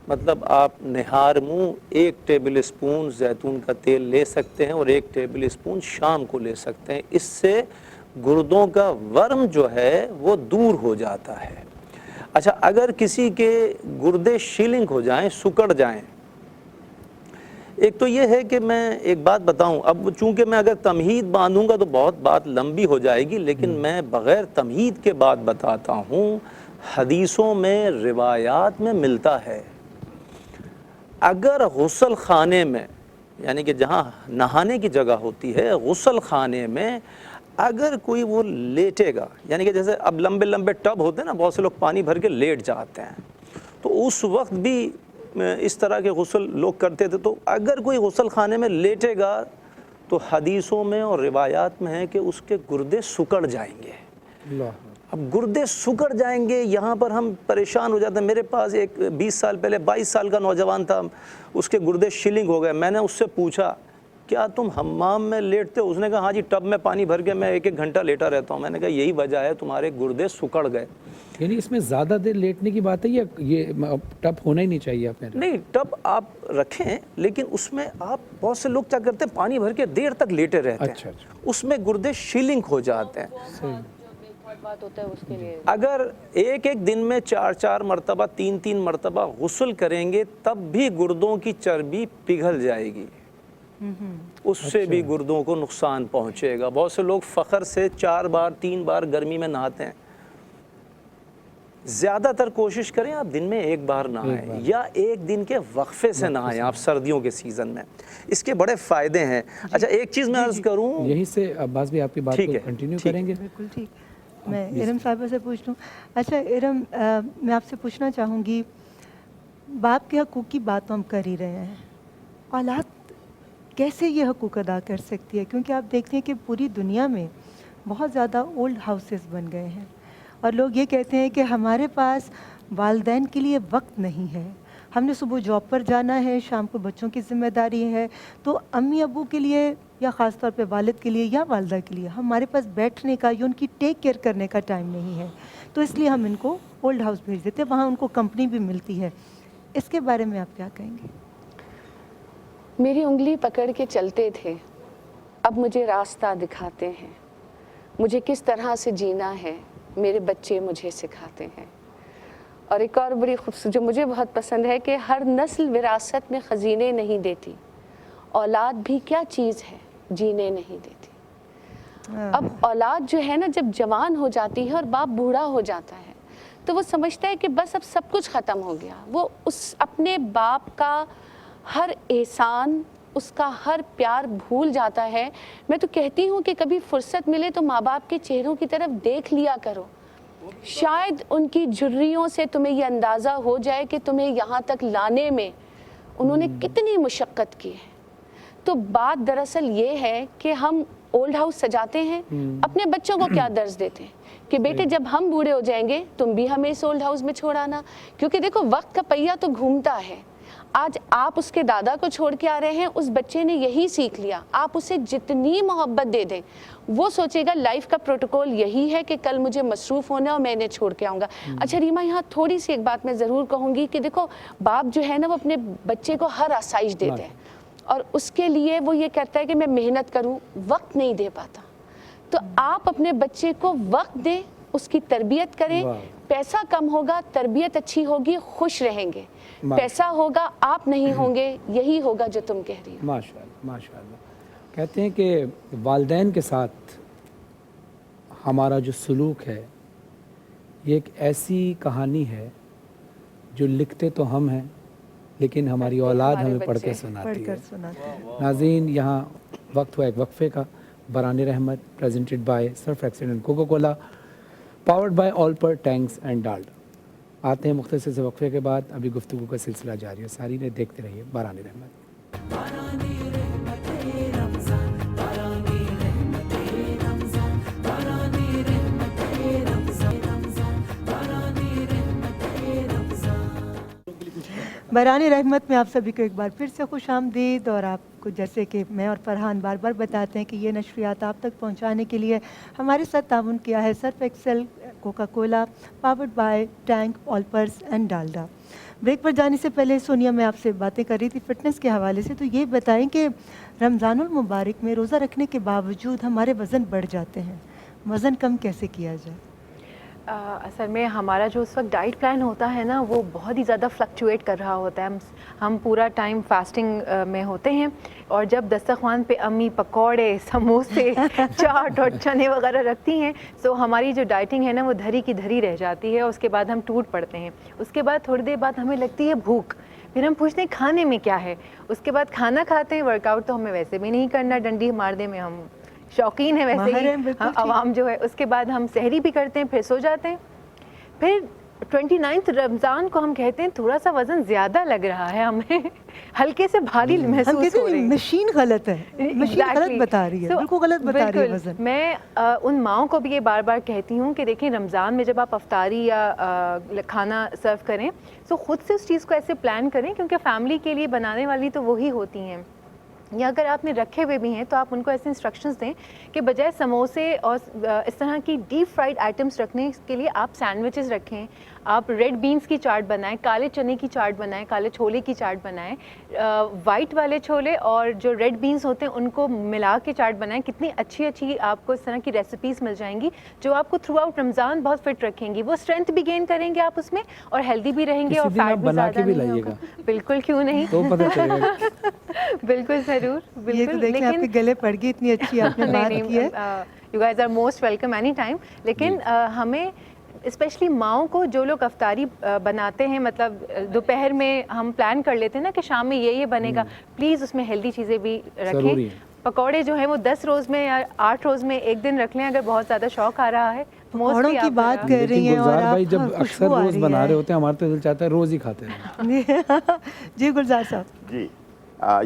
मतलब आप निहार मुँह 1 टेबल स्पून जैतून का तेल ले सकते हैं और 1 टेबल स्पून शाम को ले सकते हैं। इससे गुर्दों का वर्म जो है वो दूर हो जाता है। अच्छा, अगर किसी के गुर्दे शीलिंग हो जाएं, सुकड़ जाएं, एक तो ये है कि मैं एक बात बताऊं, अब चूंकि मैं अगर तमहीद बांधूंगा तो बहुत बात लंबी हो जाएगी, लेकिन मैं बग़ैर तमहीद के बात बताता हूं। हदीसों में, रिवायात में मिलता है, अगर गुस्ल खाने में, यानी कि जहां नहाने की जगह होती है, गुस्ल खाने में अगर कोई वो लेटेगा, यानी कि जैसे अब लंबे लंबे टब होते हैं ना, बहुत से लोग पानी भर के लेट जाते हैं, तो उस वक्त भी इस तरह के गुस्ल लोग करते थे। तो अगर कोई गुस्ल खाने में लेटेगा तो हदीसों में और रिवायात में है कि उसके गुर्दे सुकड़ जाएंगे। अब गुर्दे सुकड़ जाएंगे, यहाँ पर हम परेशान हो जाते हैं। मेरे पास एक 20 साल पहले 22 साल का नौजवान था, उसके गुर्दे शिलिंग हो गए। मैंने उससे पूछा, क्या तुम हम्माम में लेटते हो? उसने कहा हाँ जी, टब में पानी भर के मैं 1-1 घंटा लेटा रहता हूँ। मैंने कहा यही वजह है, तुम्हारे गुर्दे सुकड़ गए।
यानी इसमें ज़्यादा देर लेटने की बात है या ये टब होना ही नहीं चाहिए अपने?
नहीं, टब आप रखें, लेकिन उसमें आप, बहुत से लोग क्या करते हैं, पानी भर के देर तक लेटे रहते हैं।
अच्छा।
उसमें गुर्दे शिलिंग हो जाते हैं।
बात होता है उसके लिए
अगर एक दिन में 4-4 मरतबा, 3-3 मरतबा गुस्ल करेंगे, तब भी गुर्दों की चर्बी पिघल जाएगी, उससे भी गुर्दों को नुकसान पहुंचेगा। बहुत से लोग फ़ख्र से 4 बार 3 बार गर्मी में नहाते हैं। ज़्यादातर कोशिश करें आप दिन में 1 बार नहाएं, या 1 दिन के वक्फे से नहाएं आप सर्दियों के सीज़न में। इसके बड़े फ़ायदे हैं। अच्छा, एक चीज़ मैं अर्ज़ करूं,
यहीं से अब्बास भी आपकी बात को कंटिन्यू करेंगे।
बिल्कुल ठीक। मैं इरम साहिबा से पूछ लूँ। अच्छा इरम, मैं आपसे पूछना चाहूँगी, बाप के हकूक़ की बात तो हम कर ही रहे हैं, औलाद कैसे ये हकूक़ अदा कर सकती है? क्योंकि आप देखते हैं कि पूरी दुनिया में बहुत ज़्यादा ओल्ड हाउसेस बन गए हैं और लोग ये कहते हैं कि हमारे पास वालिदैन के लिए वक्त नहीं है, हमने सुबह जॉब पर जाना है, शाम को बच्चों की ज़िम्मेदारी है, तो अम्मी अबू के लिए या ख़ास तौर पे वालिद के लिए या वालदा के लिए हमारे पास बैठने का या उनकी टेक केयर करने का टाइम नहीं है, तो इसलिए हम इनको ओल्ड हाउस भेज देते हैं, वहाँ उनको कंपनी भी मिलती है। इसके बारे में आप क्या कहेंगे?
मेरी उंगली पकड़ के चलते थे, अब मुझे रास्ता दिखाते हैं, मुझे किस तरह से जीना है मेरे बच्चे मुझे सिखाते हैं। और एक और बड़ी खूबसूरत जो मुझे बहुत पसंद है कि हर नस्ल विरासत में ख़ज़ीने नहीं देती, औलाद भी क्या चीज़ है जीने नहीं देती। अब औलाद जो है ना, जब जवान हो जाती है और बाप बूढ़ा हो जाता है, तो वो समझता है कि बस अब सब कुछ ख़त्म हो गया। वो उस अपने बाप का हर एहसान, उसका हर प्यार भूल जाता है। मैं तो कहती हूँ कि कभी फुर्सत मिले तो माँ बाप के चेहरों की तरफ देख लिया करो, शायद उनकी झुर्रियों से तुम्हें ये अंदाज़ा हो जाए कि तुम्हें यहाँ तक लाने में उन्होंने कितनी मुशक्क़त की है। तो बात दरअसल ये है कि हम ओल्ड हाउस सजाते हैं, अपने बच्चों को क्या दर्ज देते हैं कि बेटे जब हम बूढ़े हो जाएंगे तुम भी हमें इस ओल्ड हाउस में छोड़ आना। क्योंकि देखो, वक्त का पहिया तो घूमता है। आज आप उसके दादा को छोड़ के आ रहे हैं, उस बच्चे ने यही सीख लिया। आप उसे जितनी मोहब्बत दे दें, वो सोचेगा लाइफ का प्रोटोकॉल यही है कि कल मुझे मसरूफ़ होना और मैं इन्हें छोड़ के आऊँगा। अच्छा रीमा, यहाँ थोड़ी सी एक बात मैं ज़रूर कहूँगी कि देखो, बाप जो है ना, वो अपने बच्चे को हर आसाइश देते हैं और उसके लिए वो ये कहता है कि मैं मेहनत करूँ, वक्त नहीं दे पाता। तो आप अपने बच्चे को वक्त दें, उसकी तरबियत करें। पैसा कम होगा, तरबियत अच्छी होगी, खुश रहेंगे। पैसा होगा, आप नहीं होंगे, यही होगा जो तुम कह रही हो।
माशाअल्लाह, माशाअल्लाह। कहते हैं कि वालिदैन के साथ हमारा जो सलूक है, ये एक ऐसी कहानी है जो लिखते तो हम हैं, लेकिन हमारी औलाद हमें पढ़ के सुनाती है। नाज़रीन, यहाँ वक्त हुआ एक वक्फे का। Barani Rahmat presented by Surf Excel and Coca Cola, powered by Olper tanks and Dalda. आते हैं मुख्तसर से वक्फे के बाद। अभी गुफ्तगू का सिलसिला जारी है, सारी ने देखते रहिए बरानी रहमत।
बरानी रहमत में आप सभी को एक बार फिर से खुश आमदीद। और आपको जैसे कि मैं और फरहान बार बार बताते हैं कि ये नशरियात आप तक पहुंचाने के लिए हमारे साथ ताउन किया है Surf Excel, Coca Cola, powered by Tang, Olpers and Dalda. Break पर जाने से पहले सोनिया, मैं आपसे बातें कर रही थी फ़िटनेस के हवाले से, तो ये बताएं कि रमज़ानुल मुबारक में रोज़ा रखने के बावजूद हमारे वज़न बढ़ जाते हैं, वज़न कम कैसे किया जाए?
असल में हमारा जो उस वक्त डाइट प्लान होता है ना, वो बहुत ही ज़्यादा फ्लक्चुएट कर रहा होता है। हम पूरा टाइम फास्टिंग में होते हैं, और जब दस्तरखान पे अम्मी पकौड़े, समोसे, चाट और चने वगैरह रखती हैं, तो हमारी जो डाइटिंग है ना, वो धरी की धरी रह जाती है। उसके बाद हम टूट पड़ते हैं। उसके बाद थोड़ी देर बाद हमें लगती है भूख, फिर हम पूछते हैं खाने में क्या है। उसके बाद खाना खाते हैं। वर्कआउट तो हमें वैसे भी नहीं करना, डंडी मारने में हम शौकीन है वैसे ही आवाम जो है। उसके बाद हम सहरी भी करते हैं, फिर सो जाते हैं। फिर 29 रमज़ान को हम कहते हैं थोड़ा सा वज़न ज़्यादा लग रहा है, हमें हल्के से भारी महसूस हो रही है।
मशीन गलत है, मशीन गलत बता रही है, बिल्कुल गलत बता रही है वज़न।
मैं उन माओं को भी ये बार बार कहती हूँ कि देखिए, रमज़ान में जब आप अफ्तारी या खाना सर्व करें, तो ख़ुद से उस चीज़ को ऐसे प्लान करें, क्योंकि फैमिली के लिए बनाने वाली तो वही होती हैं। या अगर आपने रखे हुए भी हैं तो आप उनको ऐसे इंस्ट्रक्शंस दें कि बजाय समोसे और इस तरह की डीप फ्राइड आइटम्स रखने के लिए आप सैंडविचेस रखें। आप रेड बीन्स की चाट बनाएं, काले चने की चाट बनाएं, काले छोले की चाट बनाएं, वाइट वाले छोले और जो रेड बीन्स होते हैं उनको मिला के चाट बनाएं। कितनी अच्छी अच्छी आपको इस तरह की रेसिपीज़ मिल जाएंगी जो आपको थ्रू आउट रमज़ान बहुत फिट रखेंगी। वो स्ट्रेंथ भी गेन करेंगे आप उसमें, और हेल्दी भी रहेंगे, और फैट भी ज़्यादा नहीं होगा। बिल्कुल, क्यों नहीं,
तो पता चलेगा।
बिल्कुल ज़रूर,
ये तो देखिए आपके गले पड़ गई, इतनी अच्छी आपने बात की है।
You guys are most welcome any time. लेकिन हमें स्पेशली माओं को, जो लोग अफ्तारी बनाते हैं, मतलब दोपहर में हम प्लान कर लेते हैं ना कि शाम में ये बनेगा, प्लीज़ उसमें हेल्दी चीज़ें भी रखें। पकौड़े जो हैं वो 10 रोज़ में या 8 रोज़ में एक दिन रख लें, अगर बहुत ज़्यादा शौक आ रहा है।
पकौड़ों की बात कर रही हैं और आप,
भाई जब अक्सर रोज़ बना रहे होते हैं, हमारा तो दिल चाहता है रोज़ ही खाते हैं।
जी गुलजार साहब
जी,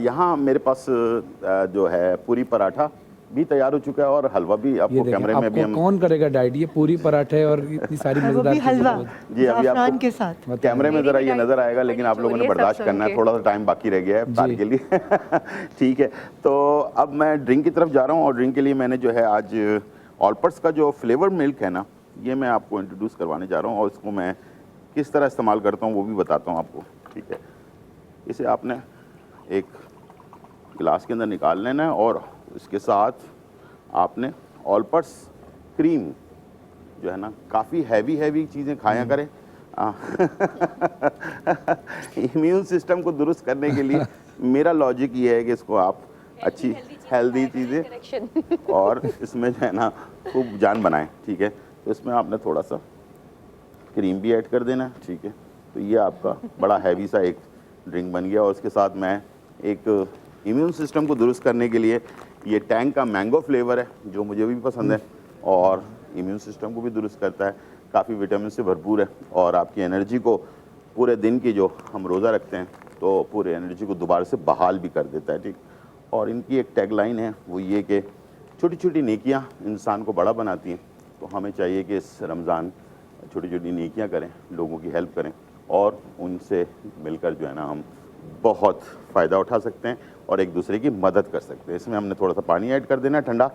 यहाँ मेरे पास जो है पूरी पराठा भी तैयार हो चुका है और हलवा भी आपको कैमरे में भी हम
कौन करेगा डाइट, ये पूरी पराठे और इतनी सारी मजेदार
हलवा
जी अभी आपको
के साथ
कैमरे में जरा ये नजर आएगा, लेकिन आप लोगों ने बर्दाश्त करना है, थोड़ा सा टाइम बाकी रह गया है इफ्तार के लिए। ठीक है, तो अब मैं ड्रिंक की तरफ जा रहा हूँ, और ड्रिंक के लिए मैंने जो है आज ऑलपर्स का जो फ्लेवर मिल्क है ना, ये मैं आपको इंट्रोड्यूस करवाने जा रहा हूँ, और इसको मैं किस तरह इस्तेमाल करता हूँ वो भी बताता हूँ आपको। ठीक है, इसे आपने एक गिलास के अंदर निकाल लेना है, और इसके साथ आपने ऑलपर्स क्रीम जो है ना, काफ़ी हैवी चीज़ें खाया करें। इम्यून सिस्टम को दुरुस्त करने के लिए मेरा लॉजिक ये है कि इसको आप अच्छी हेल्दी चीज़ें और इसमें जो है ना खूब जान बनाएं, ठीक है। तो इसमें आपने थोड़ा सा क्रीम भी ऐड कर देना, ठीक है। तो ये आपका बड़ा हैवी सा एक ड्रिंक बन गया। और उसके साथ मैं एक इम्यून सिस्टम को दुरुस्त करने के लिए ये टैंग का मैंगो फ्लेवर है जो मुझे भी पसंद है और इम्यून सिस्टम को भी दुरुस्त करता है, काफ़ी विटामिन से भरपूर है और आपकी एनर्जी को पूरे दिन की जो हम रोज़ा रखते हैं तो पूरे एनर्जी को दोबारा से बहाल भी कर देता है, ठीक। और इनकी एक टैगलाइन है वो ये कि छोटी छोटी नेकियां इंसान को बड़ा बनाती हैं। तो हमें चाहिए कि इस रमज़ान छोटी छोटी नेकियां करें, लोगों की हेल्प करें और उनसे मिलकर जो है ना हम बहुत फ़ायदा उठा सकते हैं और एक दूसरे की मदद कर सकते हैं। इसमें हमने थोड़ा सा पानी ऐड कर देना है ठंडा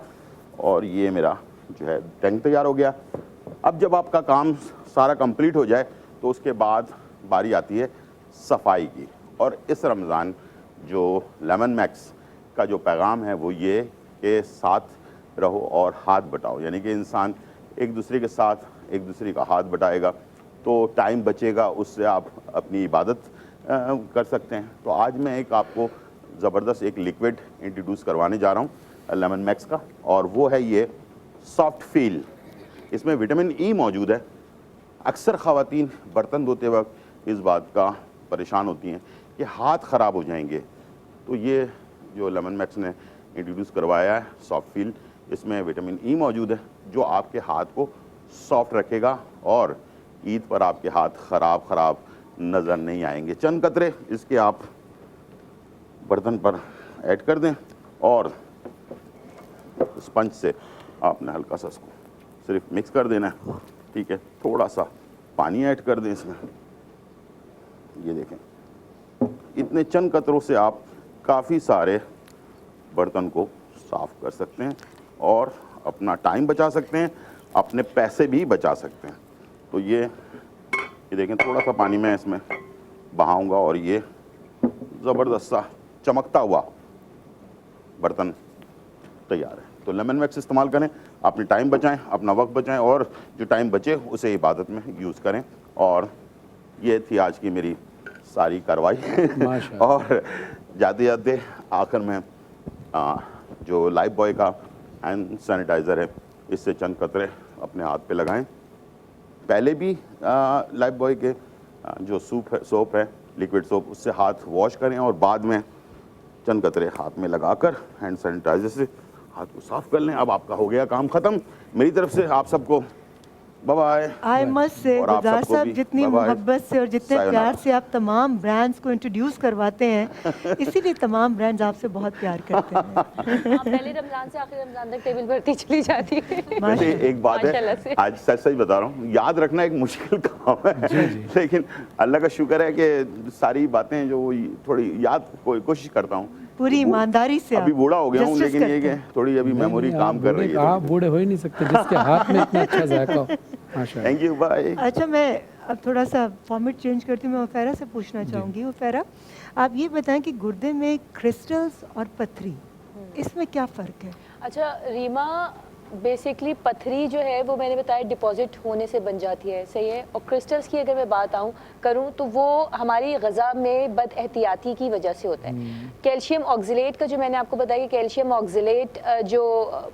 और ये मेरा जो है टैंक तैयार हो गया। अब जब आपका काम सारा कंप्लीट हो जाए तो उसके बाद बारी आती है सफाई की। और इस रमज़ान जो लेमन मैक्स का जो पैगाम है वो ये कि साथ रहो और हाथ बटाओ, यानी कि इंसान एक दूसरे के साथ एक दूसरे का हाथ बटाएगा तो टाइम बचेगा, उससे आप अपनी इबादत कर सकते हैं। तो आज मैं एक आपको ज़बरदस्त एक लिक्विड इंट्रोड्यूस करवाने जा रहा हूँ लेमन मैक्स का, और वो है ये सॉफ्ट फील। इसमें विटामिन ई मौजूद है। अक्सर ख़वातीन बर्तन धोते वक्त इस बात का परेशान होती हैं कि हाथ ख़राब हो जाएंगे। तो ये जो लेमन मैक्स ने इंट्रोड्यूस करवाया है सॉफ्ट फील, इसमें विटामिन ई मौजूद है जो आपके हाथ को सॉफ्ट रखेगा और ईद पर आपके हाथ ख़राब नज़र नहीं आएंगे। चंद कतरे इसके आप बर्तन पर ऐड कर दें और स्पंज से आपने हल्का सा इसको सिर्फ मिक्स कर देना है, ठीक है। थोड़ा सा पानी ऐड कर दें इसमें। ये देखें, इतने चंद कतरों से आप काफ़ी सारे बर्तन को साफ़ कर सकते हैं और अपना टाइम बचा सकते हैं, अपने पैसे भी बचा सकते हैं। तो ये देखें, थोड़ा सा पानी मैं इसमें बहाऊंगा और ये ज़बरदस्त सा चमकता हुआ बर्तन तैयार है। तो लेमन मैक्स इस्तेमाल करें, अपने टाइम बचाएं, अपना वक्त बचाएं और जो टाइम बचे उसे इबादत में यूज़ करें। और ये थी आज की मेरी सारी कार्रवाई और जाते जाते आखिर में जो लाइफ बॉय का हैंड सैनिटाइज़र है इससे चंद कतरे अपने हाथ पे लगाएं। पहले भी लाइफ बॉय के जो सोप है लिक्विड सोप, उससे हाथ वॉश करें और बाद में चंद कतरे हाथ में लगाकर हैंड सैनिटाइज़र से हाथ को साफ़ कर लें। अब आपका हो गया काम ख़त्म। मेरी तरफ से आप सबको bye bye.
I must say गुलजार साहब, जितनी मोहब्बत से और जितने प्यार से आप तमाम ब्रांड्स को इंट्रोड्यूस करवाते हैं, इसीलिए तमाम ब्रांड्स आपसे बहुत प्यार करते हैं।
पहले रमज़ान से आखिर रमज़ान तक टेबल भरती चली जाती है।
एक बात है, आज सच बता रहा हूँ, याद रखना एक मुश्किल काम है, लेकिन अल्लाह का शुक्र है कि सारी बातें जो थोड़ी याद कोशिश करता हूँ
पूरी ईमानदारी से।
अभी बूढ़ा हो गया हूँ लेकिन ये कि थोड़ी अभी मेमोरी काम कर रही है।
आप बूढ़े हो ही नहीं सकते जिसके हाथ में इतना अच्छा जायका हो।
Thank you, bye.
अच्छा, मैं अब थोड़ा सा फॉर्मेट चेंज करती हूँ। मैं उफेरा से पूछना चाहूँगी। उफेरा, आप ये बताएं कि गुर्दे में क्रिस्टल्स और पथरी, इसमें क्या फ़र्क है?
अच्छा रीमा, बेसिकली पथरी जो है वो मैंने बताया डिपॉजिट होने से बन जाती है, सही है। और क्रिस्टल्स की अगर मैं बात करूं तो वो हमारी ग़िज़ा में बद एहतियाती की वजह से होता है। कैल्शियम ऑक्सलेट का जो मैंने आपको बताया कि कैल्शियम ऑक्सलेट जो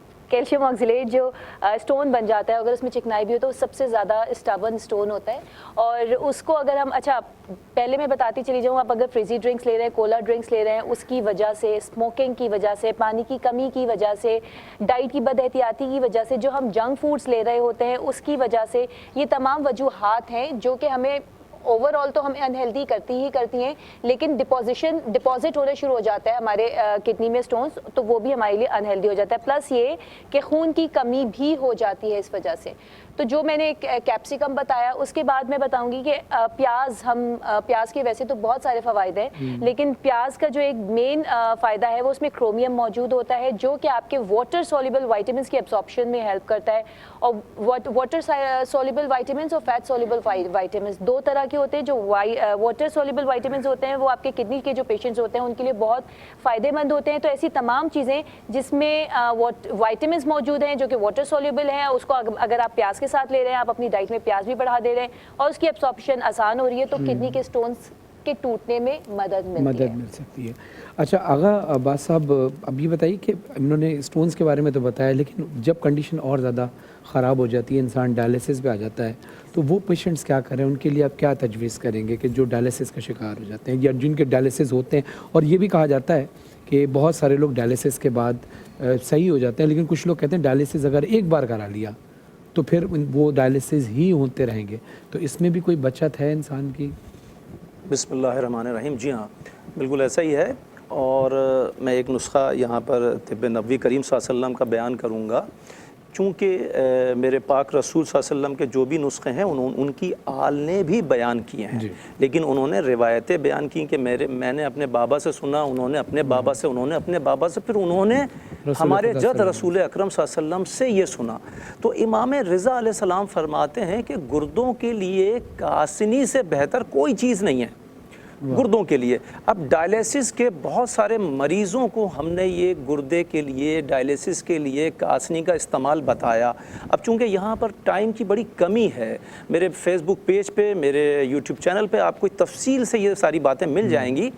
स्टोन बन जाता है, अगर उसमें चिकनाई भी हो तो सबसे ज़्यादा स्टबर्न स्टोन होता है। और उसको अगर हम, अच्छा पहले मैं बताती चली जाऊँ, आप अगर फ्रिजी ड्रिंक्स ले रहे हैं, कोला ड्रिंक्स ले रहे हैं, उसकी वजह से, स्मोकिंग की वजह से, पानी की कमी की वजह से, डाइट की बदएहतियाती की वजह से, जो हम जंक फूड्स ले रहे होते हैं उसकी वजह से, ये तमाम वजूहात हैं जो कि हमें ओवरऑल तो हमें अनहेल्दी करती हैं, लेकिन डिपॉजिट होना शुरू हो जाता है हमारे किडनी में स्टोन्स, तो वो भी हमारे लिए अनहेल्दी हो जाता है। प्लस ये कि खून की कमी भी हो जाती है इस वजह से। तो जो मैंने कैप्सिकम बताया, उसके बाद मैं बताऊंगी कि प्याज के वैसे तो बहुत सारे फ़वाइद हैं, लेकिन प्याज का जो एक मेन फ़ायदा है वो उसमें क्रोमियम मौजूद होता है जो कि आपके वाटर सॉल्युबल वाइटामिन्स की एब्सॉर्प्शन में हेल्प करता है। और वाटर सॉल्युबल वाइटामिन्स और फैट सॉल्युबल वाइटामिन्स दो तरह के होते हैं। जो वाटर सॉल्युबल वाइटामिन्स होते हैं वो आपके किडनी के जो पेशेंट्स होते हैं उनके लिए बहुत फ़ायदेमंद होते हैं। तो ऐसी तमाम चीज़ें जिसमें वाइटामिन्स मौजूद हैं जो कि वाटर सॉल्युबल हैं, उसको अगर आप प्याज के साथ ले रहे हैं, आप अपनी डाइट में प्याज भी बढ़ा दे रहे हैं और उसकी एब्सॉर्प्शन आसान हो रही है, तो किडनी के स्टोन्स کے ٹوٹنے میں مدد ملتی ہے۔
مل سکتی ہے۔ اچھا آغا عباس صاحب، اب یہ بتائیے کہ انہوں نے اسٹونز کے بارے میں تو بتایا، لیکن جب کنڈیشن اور زیادہ خراب ہو جاتی ہے، انسان ڈائلیسس پہ آ جاتا ہے، تو وہ پیشنٹس کیا کریں؟ ان کے لیے آپ کیا تجویز کریں گے کہ جو ڈائلیسس کا شکار ہو جاتے ہیں یا جن کے ڈائلیسس ہوتے ہیں؟ اور یہ بھی کہا جاتا ہے کہ بہت سارے لوگ ڈائلیسس کے بعد صحیح ہو جاتے ہیں، لیکن کچھ لوگ کہتے ہیں ڈائلیسس اگر ایک بار کرا لیا تو پھر وہ ڈائلیسس ہی ہوتے رہیں گے، تو اس میں بھی کوئی بچت ہے انسان کی؟
بسم اللہ الرحمن الرحیم۔ جی ہاں، بالکل ایسا ہی ہے، اور میں ایک نسخہ یہاں پر طب نبوی کریم صلی اللہ علیہ وسلم کا بیان کروں گا، چونکہ میرے پاک رسول صلی اللہ علیہ وسلم کے جو بھی نسخے ہیں ان کی آل نے بھی بیان کیے ہیں، لیکن انہوں نے روایتیں بیان کی کہ میں نے اپنے بابا سے سنا، انہوں نے اپنے بابا سے، انہوں نے اپنے بابا سے، پھر انہوں نے ہمارے جد رسول اکرم صلی اللہ علیہ وسلم سے یہ سنا۔ تو امام رضا علیہ السلام فرماتے ہیں کہ گردوں کے لیے کاسنی سے بہتر کوئی چیز نہیں ہے گردوں کے لیے۔ اب ڈائلیسس کے بہت سارے مریضوں کو ہم نے یہ گردے کے لیے، ڈائلیسس کے لیے کاسنی کا استعمال بتایا۔ اب چونکہ یہاں پر ٹائم کی بڑی کمی ہے، میرے فیس بک پیج پہ، میرے یوٹیوب چینل پہ آپ کو تفصیل سے یہ ساری باتیں مل جائیں گی،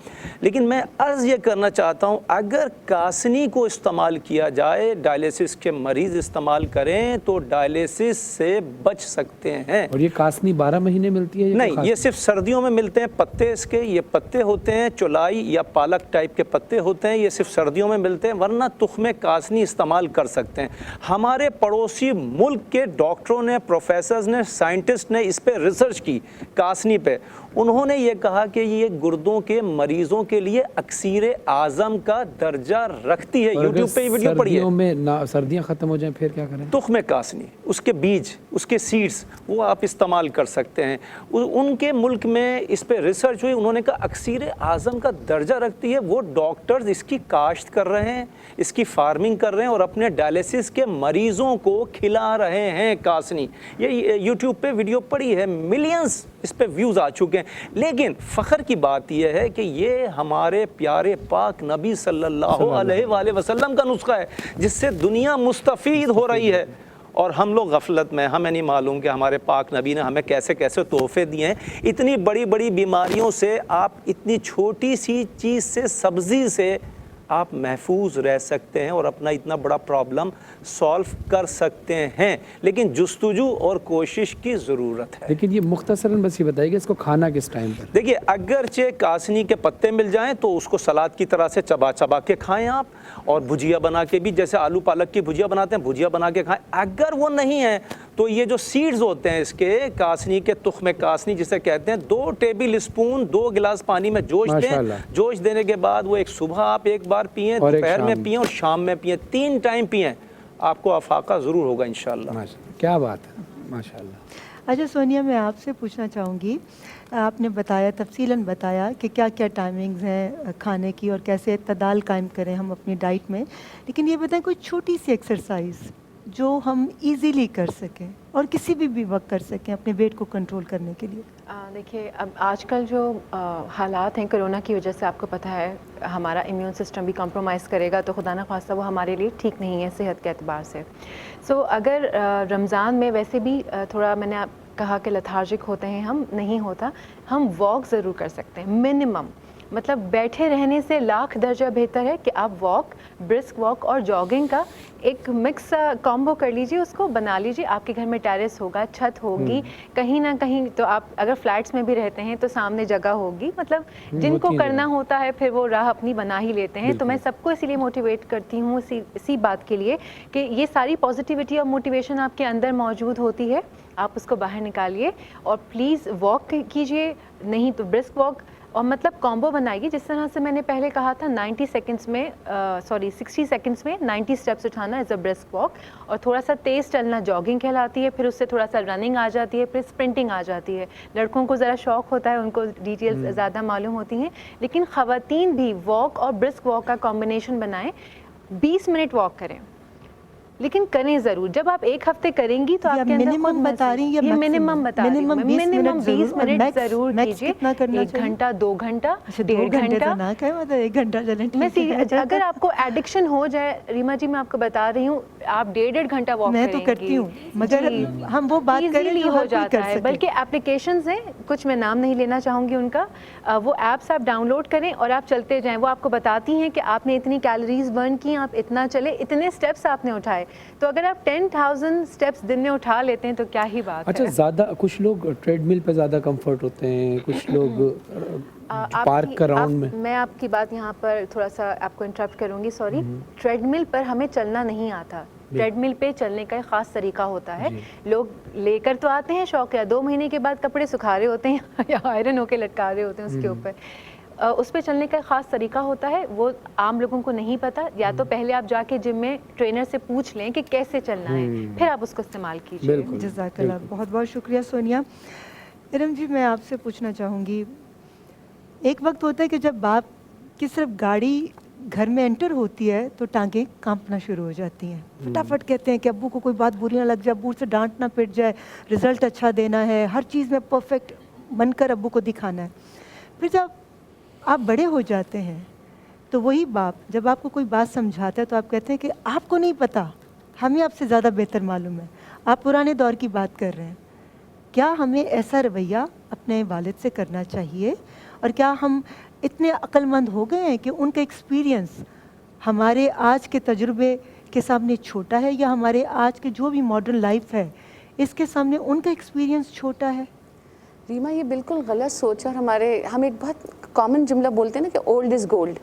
لیکن میں عرض یہ کرنا چاہتا ہوں اگر کاسنی کو استعمال کیا جائے، ڈائلیسس کے مریض استعمال کریں تو ڈائلیسس سے بچ سکتے ہیں۔
اور یہ کاسنی 12 مہینے ملتی ہے؟
نہیں، یہ صرف سردیوں میں ملتے ہیں، پتے اس کے یہ پتے ہوتے ہیں چولائی یا پالک ٹائپ کے پتے ہوتے ہیں، یہ صرف سردیوں میں ملتے ہیں، ورنہ تخم کاسنی استعمال کر سکتے ہیں۔ ہمارے پڑوسی ملک کے ڈاکٹروں نے، پروفیسرز نے، سائنٹسٹ نے اس پہ ریسرچ کی کاسنی پہ، انہوں نے یہ کہا کہ یہ گردوں کے مریضوں کے لیے اکسیر اعظم کا درجہ رکھتی ہے۔ یوٹیوب پہ یہ ویڈیو پڑھی ہے۔
سردیوں میں سردیاں ختم ہو جائیں پھر کیا کریں؟
تخم کاسنی، اس کے بیج، اس کے سیڈز، وہ آپ استعمال کر سکتے ہیں۔ ان کے ملک میں اس پہ ریسرچ ہوئی، انہوں نے کہا اکسیر اعظم کا درجہ رکھتی ہے۔ وہ ڈاکٹرز اس کی کاشت کر رہے ہیں، اس کی فارمنگ کر رہے ہیں اور اپنے ڈائلیسس کے مریضوں کو کھلا رہے ہیں کاسنی۔ یہ یوٹیوب پہ ویڈیو پڑی ہے، ملینز اس پہ ویوز آ چکے ہیں۔ لیکن فخر کی بات یہ ہے کہ یہ ہمارے پیارے پاک نبی صلی اللہ علیہ وآلہ وسلم کا نسخہ ہے، جس سے دنیا مستفید ہو رہی ہے، اور ہم لوگ غفلت میں، ہمیں نہیں معلوم کہ ہمارے پاک نبی نے ہمیں کیسے کیسے تحفے دیے ہیں۔ اتنی بڑی بڑی بیماریوں سے آپ اتنی چھوٹی سی چیز سے، سبزی سے آپ محفوظ رہ سکتے ہیں اور اپنا اتنا بڑا پرابلم سالو کر سکتے ہیں، لیکن جستجو اور کوشش کی ضرورت ہے۔
لیکن یہ مختصراً بس یہ بتائیے کہ اس کو کھانا کس ٹائم پر؟
دیکھیے، اگرچہ کاسنی کے پتے مل جائیں تو اس کو سلاد کی طرح سے چبا چبا کے کھائیں آپ، اور بھجیا بنا کے بھی، جیسے آلو پالک کی بھجیا بناتے ہیں، بھجیا بنا کے کھائیں۔ اگر وہ نہیں ہے تو یہ جو سیڈز ہوتے ہیں اس کے کاسنی کے، تخم کاسنی جسے کہتے ہیں، 2 ٹیبل اسپون 2 گلاس پانی میں جوش دیں۔ جوش دینے کے بعد وہ ایک صبح آپ ایک بار پئیں، دوپہر میں پئیں اور شام میں پئیں، 3 ٹائم پئیں، آپ کو افاقہ ضرور ہوگا انشاءاللہ۔
کیا بات ہے، ماشاءاللہ۔
اچھا سونیا، میں آپ سے پوچھنا چاہوں گی، آپ نے بتایا، تفصیلاً بتایا کہ کیا کیا ٹائمنگز ہیں کھانے کی اور کیسے اعتدال قائم کریں ہم اپنی ڈائٹ میں، لیکن یہ بتائیں کوئی چھوٹی سی ایکسرسائز جو ہم ایزیلی کر سکیں اور کسی بھی وقت کر سکیں اپنے ویٹ کو کنٹرول کرنے کے لیے؟
دیکھیے، اب آج کل جو حالات ہیں کرونا کی وجہ سے، آپ کو پتہ ہے ہمارا امیون سسٹم بھی کمپرومائز کرے گا، تو خدا نہ خواستہ وہ ہمارے لیے ٹھیک نہیں ہے صحت کے اعتبار سے۔ سو اگر رمضان میں ویسے بھی تھوڑا، میں نے کہا کہ لتھارجک ہوتے ہیں ہم، نہیں ہوتا، ہم واک ضرور کر سکتے ہیں منیمم، مطلب بیٹھے رہنے سے لاکھ درجہ بہتر ہے کہ آپ واک، برسک واک اور جاگنگ کا ایک مکس کامبو کر لیجیے، اس کو بنا لیجیے۔ آپ کے گھر میں ٹیرس ہوگا، چھت ہوگی، کہیں نہ کہیں تو آپ اگر فلیٹس میں بھی رہتے ہیں تو سامنے جگہ ہوگی، مطلب جن کو کرنا ہوتا ہے پھر وہ راہ اپنی بنا ہی لیتے ہیں۔ تو میں سب کو اسی لیے موٹیویٹ کرتی ہوں اسی بات کے لیے کہ یہ ساری پازیٹیوٹی اور موٹیویشن آپ کے اندر موجود ہوتی ہے، آپ اس کو باہر نکالیے اور پلیز واک کیجیے، نہیں تو برسک واک، اور مطلب کامبو بنائیے، جس طرح سے میں نے پہلے کہا تھا 60 سیکنڈز میں 90 اسٹیپس اٹھانا از اے برسک واک، اور تھوڑا سا تیز چلنا جاگنگ کہلاتی ہے، پھر اس سے تھوڑا سا رننگ آ جاتی ہے، پھر اسپرنٹنگ آ جاتی ہے۔ لڑکوں کو ذرا شوق ہوتا ہے، ان کو ڈیٹیلز زیادہ معلوم ہوتی ہیں، لیکن خواتین بھی واک اور برسک واک کا کمبینیشن بنائیں، 20 منٹ واک کریں، लेकिन करें ज़रूर। जब आप एक हफ्ते करेंगी तो
ये
आपके अंदर
मिनिमम
खुद
बता रही हैं या
ये
maximum?
मिनिमम बता रही हूँ
मिनिमम
मैं।
20
मिनिमम
मिनट
20
ज़रूर, और
मिनट
मैक्स
ज़रूर
मैक्स
कीजिए।
कितना करना
1
चाहिए?
घंटा, 2 घंटा,
अच्छा, 2
1.5
घंटे तो
घंटा।
ना कहें, मतलब 1 घंटा चलें
मैं
ठीक है।
अगर आपको एडिक्शन हो जाए रीमा जी, मैं आपको बता रही हूँ, आप 1.5 घंटा वॉक
मैं
करेंगी।
तो करती हूँ, मगर
जी।
हम वो बात करें
Easily
जो
हो
हर कोई
जाता
कर
है।
सके।
बल्कि एप्लीकेशंस हैं, कुछ मैं नाम नहीं लेना चाहूँगी उनका, वो ऐप्स आप डाउनलोड करें और आप चलते जाएं। वो आपको बताती हैं कि आपने इतनी कैलोरीज बर्न की, आप इतना चले, इतने स्टेप्स आपने उठाए। तो अगर आप 10,000 स्टेप्स दिन में उठा लेते हैं तो क्या ही बात
अच्छा,
है।
ज़्यादा कुछ लोग ट्रेडमिल पे ज़्यादा कंफर्ट होते हैं, कुछ लोग पार्क का राउंड में।
मैं आपकी बात यहाँ पर थोड़ा सा आपको इंटरप्ट करूँगी, सॉरी। ट्रेडमिल पर हमें चलना नहीं आता। ट्रेडमिल पे चलने का एक ख़ास तरीका होता है। लोग लेकर तो आते हैं शौक, या 2 महीने के बाद कपड़े सुखा रहे होते हैं या आयरन होके लटका रहे होते हैं उसके ऊपर। उस पे चलने का एक ख़ास तरीका होता है, वो आम लोगों को नहीं पता। या तो पहले आप जाके जिम में ट्रेनर से पूछ लें कि कैसे चलना है, फिर आप उसको इस्तेमाल कीजिए।
बिल्कुल,
जज़ाकल्लाह, बहुत बहुत शुक्रिया सोनिया। इरम जी, मैं आपसे पूछना चाहूँगी, एक वक्त होता है कि जब बाप की सिर्फ गाड़ी घर में एंटर होती है तो टांगें कांपना शुरू हो जाती हैं। फटाफट कहते हैं कि अब्बू को कोई बात बुरी ना लग जाए, अब्बू से डांट ना पिट जाए, रिजल्ट अच्छा देना है, हर चीज़ में परफेक्ट बनकर अब्बू को दिखाना है। फिर जब आप बड़े हो जाते हैं तो वही बाप जब आपको कोई बात समझाता है तो आप कहते हैं कि आपको नहीं पता, हमें आपसे ज़्यादा बेहतर मालूम है। आप पुराने दौर की बात कर रहे हैं। क्या हमें ऐसा रवैया अपने वालिद से करना चाहिए, और क्या हम इतने अक्लमंद हो गए हैं कि उनका एक्सपीरियंस हमारे आज के तजुर्बे के सामने छोटा है, या हमारे आज के जो भी मॉडर्न लाइफ है इसके सामने उनका एक्सपीरियंस छोटा है?
रीमा, ये बिल्कुल गलत सोच है। और हम एक बहुत कॉमन जुमला बोलते हैं ना कि ओल्ड इज़ गोल्ड।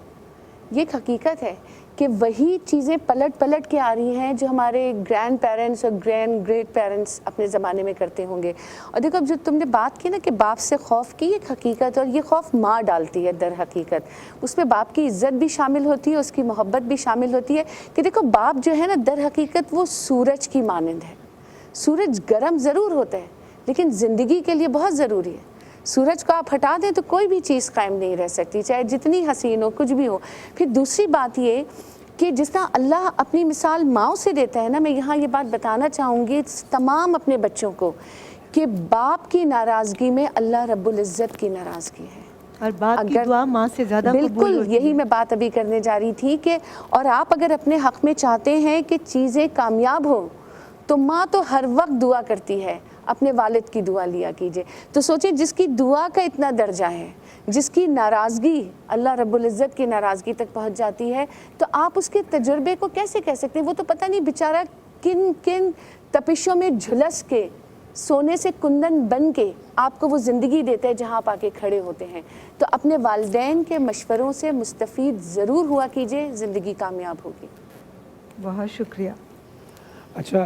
ये एक हकीकत है कि वही चीज़ें पलट पलट के आ रही हैं जो हमारे ग्रैंड पेरेंट्स और ग्रेट पेरेंट्स अपने ज़माने में करते होंगे। और देखो, अब जो तुमने बात की ना कि बाप से खौफ की, एक हकीकत, और ये खौफ माँ डालती है दर हकीकत। उसमें बाप की इज़्ज़त भी शामिल होती है, उसकी मोहब्बत भी शामिल होती है कि देखो, बाप जो है ना, दर हकीकत वो सूरज की मानंद है। सूरज गर्म ज़रूर होता है लेकिन ज़िंदगी के लिए बहुत ज़रूरी है। सूरज को आप हटा दें तो कोई भी चीज़ कायम नहीं रह सकती, चाहे जितनी हसीन हो, कुछ भी हो। फिर दूसरी बात ये कि जिस तरह अल्लाह अपनी मिसाल माओ से देता है ना, मैं यहाँ ये बात बताना चाहूँगी तमाम अपने बच्चों को कि बाप की नाराज़गी में अल्लाह रब्बुल इज़्ज़त की नाराज़गी है।
और बाप की दुआ माँ से ज़्यादा कबूल
बिल्कुल,
होती
यही
है।
मैं बात अभी करने जा रही थी कि और आप अगर अपने हक़ में चाहते हैं कि चीज़ें कामयाब हो तो माँ तो हर वक्त दुआ करती है, अपने वालिद की दुआ लिया कीजिए। तो सोचिए, जिसकी दुआ का इतना दर्जा है, जिसकी नाराज़गी अल्लाह रब्बुल इज़्ज़त की नाराज़गी तक पहुँच जाती है, तो आप उसके तजुर्बे को कैसे कह सकते हैं? वो तो पता नहीं बेचारा किन किन तपिशों में झुलस के, सोने से कुंदन बन के आपको वो ज़िंदगी देते हैं जहाँ आप आके खड़े होते हैं। तो अपने वालिदैन के मशवरों से मुस्तफ़ीद ज़रूर हुआ कीजिए, ज़िंदगी कामयाब होगी।
बहुत शुक्रिया।
अच्छा,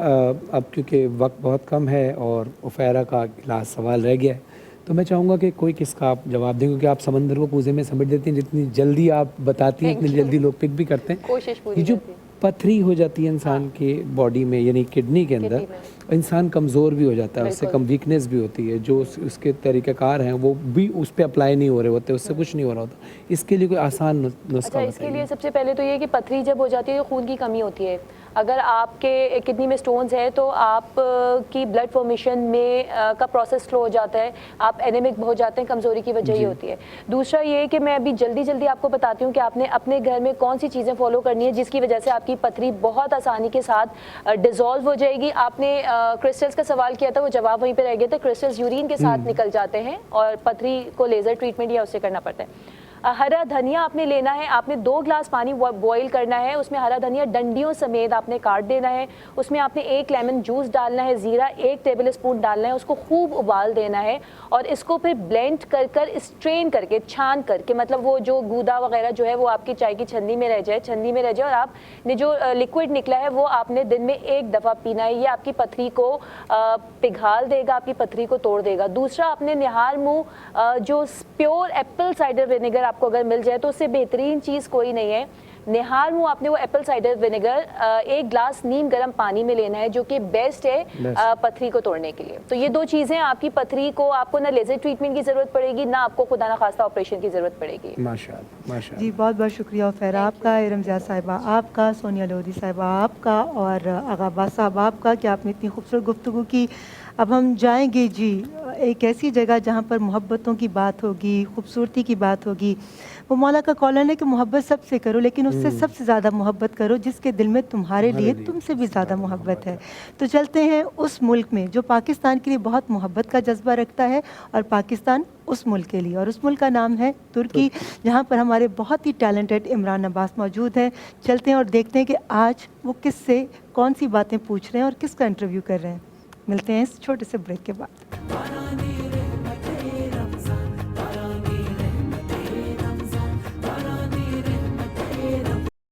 अब क्योंकि वक्त बहुत कम है और उफ़ैरा का लास्ट सवाल रह गया है, तो मैं चाहूँगा कि कोई किसका आप जवाब दें, क्योंकि आप समंदर को पूजे में समेट देती हैं। जितनी जल्दी आप बताती हैं उतनी जल्दी लोग पिक भी करते हैं।
कोशिश पूरी
ये जो
रहती है।
पथरी हो जाती है इंसान के बॉडी में, यानी किडनी के अंदर, इंसान कमज़ोर भी हो जाता है, उससे कम वीकनेस भी होती है। जो उसके तरीक़ाकार हैं वो भी उस पर अप्लाई नहीं हो रहे होते, उससे कुछ नहीं हो रहा होता। इसके लिए कोई आसान नुस्खा
अच्छा, इसके
बताइए।
लिए सबसे पहले तो ये कि पथरी जब हो जाती है तो खून की कमी होती है। अगर आपके किडनी में स्टोन्स है तो आप की ब्लड फॉर्मेशन में का प्रोसेस स्लो हो जाता है, आप एनेमिक हो जाते हैं, कमज़ोरी की वजह ही होती है। दूसरा ये कि मैं अभी जल्दी आपको बताती हूँ कि आपने अपने घर में कौन सी चीज़ें फॉलो करनी है जिसकी वजह से आपकी पथरी बहुत आसानी के साथ डिज़ोल्व हो जाएगी। आपने क्रिस्टल्स का सवाल किया था, वो जवाब वहीं पर रह गया था। क्रिस्टल्स यूरिन के साथ निकल जाते हैं और पथरी को लेज़र ट्रीटमेंट या उससे करना पड़ता है। हरा धनिया आपने लेना है, आपने 2 ग्लास पानी बॉईल करना है, उसमें हरा धनिया डंडियों समेत आपने काट देना है, उसमें आपने 1 लेमन जूस डालना है, ज़ीरा 1 टेबल स्पून डालना है, उसको खूब उबाल देना है और इसको फिर ब्लेंड कर स्ट्रेन करके, छान करके, मतलब वो जो गूदा वगैरह जो है वो आपकी चाय की छन्नी में रह जाए और आपने जो लिक्विड निकला है वो आपने दिन में 1 दफ़ा पीना है। ये आपकी पथरी को पिघाल देगा, आपकी पथरी को तोड़ देगा। दूसरा, आपने निहाल मुँह जो प्योर एप्पल साइडर विनेगर آپ کو اگر مل جائے تو اس سے بہترین چیز کوئی نہیں ہے. نہار منہ آپ نے وہ ایپل سائڈر ونیگر 1 گلاس نیم گرم پانی میں لینا ہے جو کہ بیسٹ ہے پتھری کو توڑنے کے لیے. تو یہ 2 چیزیں آپ کی پتھری کو, آپ کو نہ لیزر ٹریٹمنٹ کی ضرورت پڑے گی, نہ آپ کو خدا نخواستہ آپریشن کی ضرورت پڑے گی.
ماشاءاللہ ماشاءاللہ.
جی بہت بہت شکریہ عفیر آپ کا, ارم زیاد صاحبہ آپ کا, سونیا لودھی صاحبہ آپ کا, اور آغا عباس صاحب آپ کا کہ آپ نے اتنی خوبصورت گفتگو کی. اب ہم جائیں گے جی ایک ایسی جگہ جہاں پر محبتوں کی بات ہوگی, خوبصورتی کی بات ہوگی. وہ مولا کا قولن ہے کہ محبت سب سے کرو, لیکن اس سے سب سے زیادہ محبت کرو جس کے دل میں تمہارے لیے تم سے بھی زیادہ محبت ہے. تو چلتے ہیں اس ملک میں جو پاکستان کے لیے بہت محبت کا جذبہ رکھتا ہے, اور پاکستان اس ملک کے لیے, اور اس ملک کا نام ہے ترکی, جہاں پر ہمارے بہت ہی ٹیلنٹڈ عمران عباس موجود ہیں. چلتے ہیں اور دیکھتے ہیں کہ آج وہ کس سے کون سی باتیں پوچھ رہے ہیں اور کس کا انٹرویو کر رہے ہیں. ملتے ہیں اس چھوٹے سے بریک کے بعد.